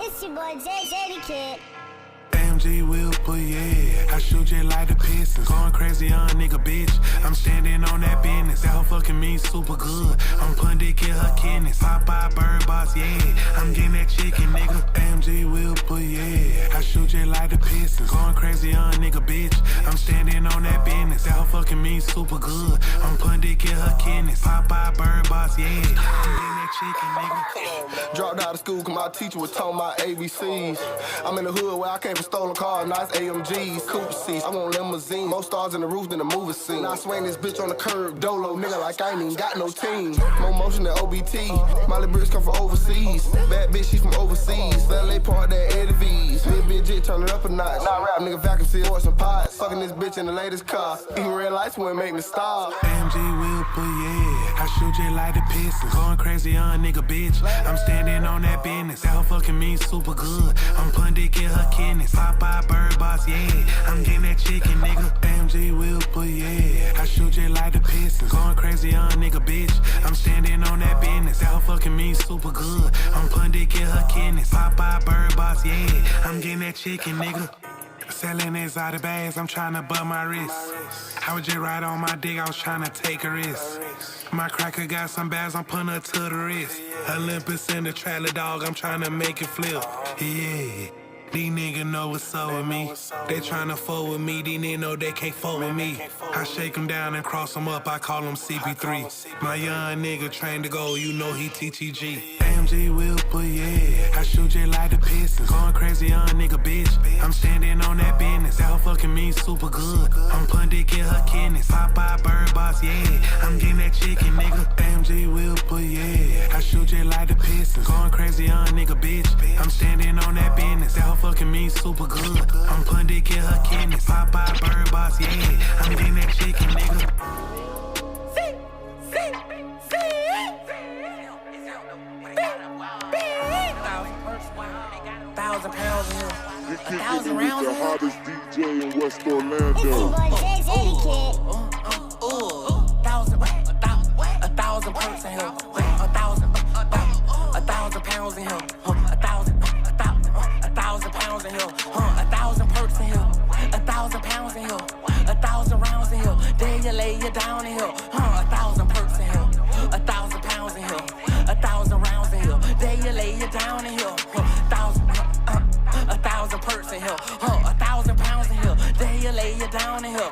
It's your boy J Kid. AMG will put yeah. I shoot you like the Pistons. Going crazy young nigga bitch. I'm standing on that business. That hoe fucking me super good. I'm putting dick in her kidneys. Popeye bird boss, yeah. I'm getting that chicken, nigga. AMG will put yeah. I shoot you like the Pistons. Going crazy young nigga bitch. I'm standing on that business. That hoe fucking me super good. I'm putting dick in her kidneys. Popeye bird boss, yeah. I'm getting that chicken, nigga. Dropped out of school cause my teacher was talking about ABCs. I'm in the hood where I came from stolen cars, nice AMGs, coupe seats. I want limousine, more stars in the roof than the movie scene. Now I swing this bitch on the curb, dolo, nigga, like I ain't even got no team. More motion than OBT, Molly bricks come from overseas. Bad bitch, she from overseas. LA part that Eddie V's. Big bitch, jit, turn it up a notch. Now rap, nigga, vacuum seal, pour some pots. Fucking this bitch in the latest car. Even red lights wouldn't make me stop. AMG will put yeah. I shoot you like the Pistons. Going crazy young nigga bitch. I'm standing on that business. That hoe fucking me super good. I'm putting dick in her kidneys. Popeye bird boss, yeah. I'm getting that chicken, nigga. AMG will put yeah. I shoot you like the Pistons. Going crazy young nigga bitch. I'm standing on that business. That hoe fucking me super good. I'm putting dick in her kidneys. Popeye bird boss, yeah. I'm getting that chicken, nigga. Selling exotic bags, I'm tryna butt my wrist. I was just right on my dick, I was tryna take a risk. My cracker got some bags, I'm putting her to the wrist. Olympus in the trailer, dog, I'm tryna make it flip. Yeah. These niggas know what's up with me. They tryna fuck with me, these niggas know they can't fuck with me. I shake them down and cross them up, I call them CP3. My young nigga trained to go, you know he TTG. AMG will, but yeah, I shoot you like the Pistons. Going crazy young nigga, bitch. I'm standing on that business. That hoe fucking me super good. I'm putting dick in her kidneys. Popeye, bird boss, yeah. I'm getting that chicken, nigga. AMG will, but yeah, I shoot you like the Pistons. Going crazy young nigga, bitch. I'm standing on that business. That hoe fucking me super good. I'm putting dick in her kidneys. Popeye, bird boss, yeah. I'm getting that chicken, nigga. £1,000 in here. You kicking it with the hottest DJ in West Orlando. £1,000 perks in here. £1,000 in here. £1,000 in here. £1,000 perks in here. £1,000 in here. 1,000 rounds in here. Then you lay you down in here. 1,000 perks in here. 1,000 pounds in here. 1,000 rounds in here. Then you lay you down in here. 1,000 perks in here. 1,000 pounds in here. Then you lay you down in here.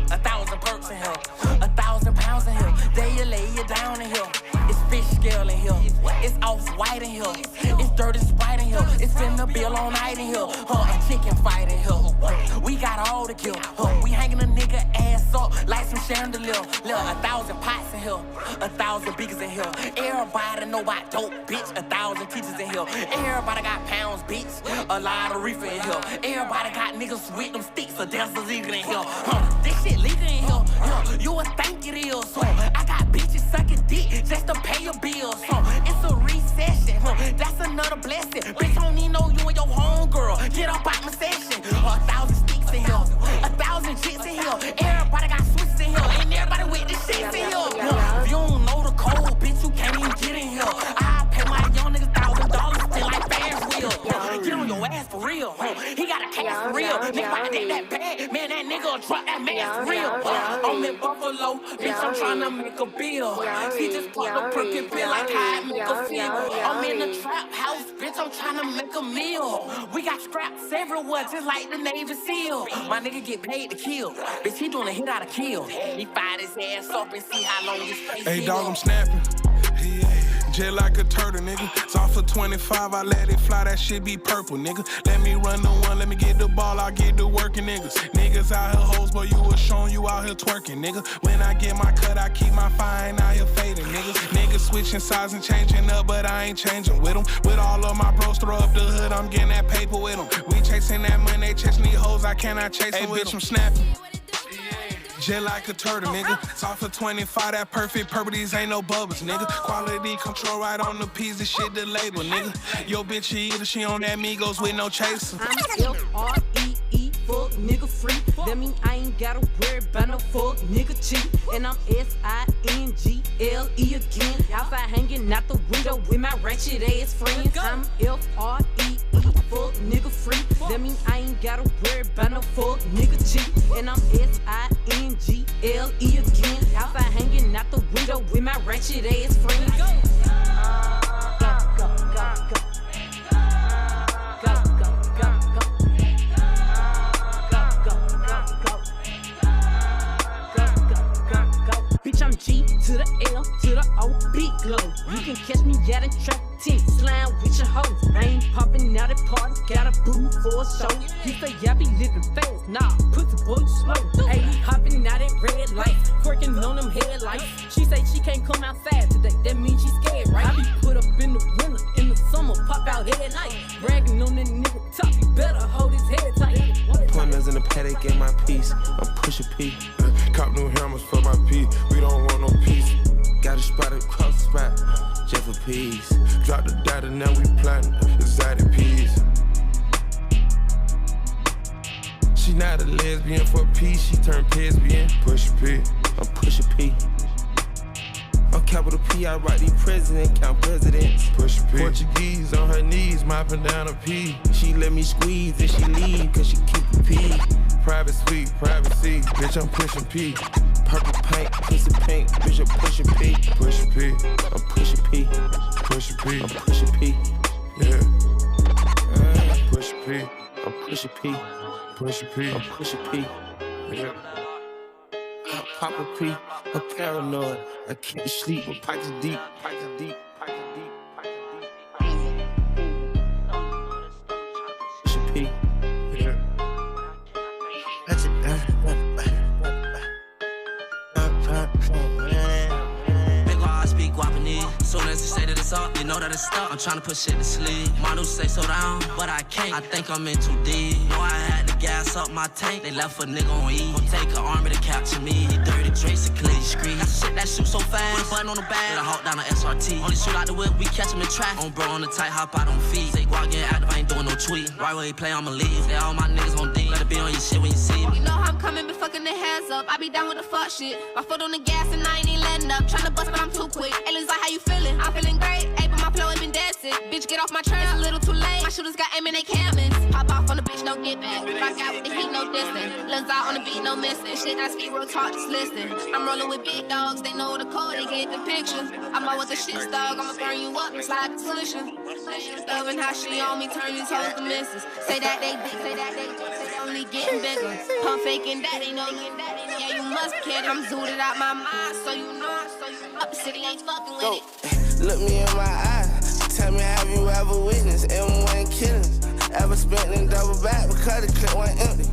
1,000 perks in here. 1,000 pounds in here. Then you lay you down in here. It's fish scale in here. It's off-white in here. It's dirty Sprite in here. It's finna bill all night in here. And chicken fight in here. We got all the kill. We hanging a nigga ass up like some chandelier. 1,000 pots in here. 1,000 beakers in here. Everybody know about dope, bitch. 1,000 teachers in here. Everybody got pounds, bitch. A lot of reefer in here. Everybody got niggas with them sticks. So there's a legal in here. This shit legal in here. You would think it is. I got bitches sucking dick just to pay your bills. It's a recession. That's another blessing. Bitch, don't need no you and your homegirl. Get up out my session. 1,000 sticks in here. 1,000 chicks in here. Everybody got switches in here. And everybody with the shits in here. If you don't know the code, bitch, you can't even get in here. I pay my young niggas $1,000 still like Ferris wheel. Get on your ass for real. He got a cash for real. Nigga about to take that bag. Man, that nigga drop that man for real. I'm in Buffalo. Bitch, I'm tryna make a bill. She just put the perky pill like how I make a feel. I'm in the trap house. Bitch, I'm tryna make a meal. We got scraps everywhere, just like the Navy SEAL. My nigga get paid to kill. Bitch, he doing a hit out of kill. He fired his ass up and see how long this face Hey, is. dog, I'm snapping. Jet like a turtle, nigga. It's off for 25, I let it fly, that shit be purple, nigga. Let me run the one, let me get the ball, I get the working, niggas. Niggas out here hoes, but you was showing you out here twerking, nigga. When I get my cut, I keep my fine out here fading, niggas. Niggas switching sides and changing up, but I ain't changing with them. With all of my bros, throw up the hood, I'm getting that paper with them. We chasing that money, they chasing these hoes, I cannot chase them with them. Bitch, I'm snapping. Jet like a turtle, nigga. It's off for 25, that perfect purple, these ain't no bubbles, nigga. Quality control right on the piece, this shit the label, nigga. Yo, bitch, she either she on that Migos with no chaser. I'm L-R-E-E, fuck nigga free. That mean I ain't gotta worry about no fuck nigga cheat. And I'm S-I-N-G-L-E again. Outside hanging out the window with my ratchet ass friends. I'm F-R-E-E, fuck nigga free. That mean I ain't gotta worry about no fuck nigga cheat. And I'm S-I-N-G-L-E again. Outside hanging out the window with my ratchet ass friends. Go, go, go, go. Bitch, I'm G to the L to the O, big glow. You can catch me out in trap 10, slime with your hoes. I ain't popping out at parties, got a boo for a show. He say, yeah, I be living fast, nah, pussy boy, you slow. Ayy, hopping out at red lights, twerking on them headlights. She say she can't come outside today, that means she scared, right? I be put up in the winter, in the summer, pop out every night. Bragging on that nigga top, you better hold his head tight. Pointers in the paddock, get my piece. I'm pushing P. Cop new hammers for my P. We don't want no peace. Got a spot across the spot, just for peace. Drop the data, now we planting exotic peas. She not a lesbian for peace, she turned lesbian. Push P. I'm pushing P. I'm capital P, I write these president, count presidents. Push P. Portuguese on her knees, mopping down a P. She let me squeeze and she leave, cause she keep a P. Private suite, privacy, bitch, I'm pushing P. Purple paint, pussy pink, bitch, I'm pushing P. Pushing P. I'm pushing P. Pushing P. I'm pushing P. Yeah. P. I'm Pusha P. Pusha P. I'm Pusha P. Yeah. I pop a P. I'm paranoid. I keep you sleep with pipes deep. Pipes deep. Pipes deep. Pipes deep. Pusha P. Yeah. That's it. Soon as they say that it's up, you know that it's stuck. I'm tryna put shit to sleep. Models say so down, but I can't. I think I'm in too deep. Know I had to gas up my tank. They left a nigga on E. Gon' take an army to capture me. 30 Drace and clean street. That shit that shoot so fast. Put a button on the back. Then I hawk down the SRT. Only shoot out the whip, we catch him in traffic. On bro on the tight, hop out on feet. Say guap get active, I ain't doing no tweet. Right where he play, I'ma leave. They all my niggas on D. Let it be on your shit when you see me. You know I'm coming, be fucking their hands up. I be down with the fuck shit. My foot on the gas and I ain't letting up. Tryna bust, but I'm too quick. Aliens like, how you feeling? I'm feeling great. Hey, but my flow ain't been dancing. Bitch, get off my trail. It's a little too late. My shooters got aim in they cabins. Pop off on the bitch, no get back. Rock out with the heat, no distance. Lens out on the beat, no missing. Shit, I speak real talk, just listen. I'm rolling with big dogs. They know the code, they get the picture. I'm out with the shit dog. I'ma burn you up inside the cushion. Loving how she on me, turn these hoes to misses. Say that they dick, say that they only getting bigger. Pump faking that, they know you. Yeah, you must be kidding. I'm zooted out my mind, so you know. Up the city ain't fucking with it. Look me in my eyes. Tell me, have you ever witnessed M1 killings? Ever spent in double back because the clip went empty?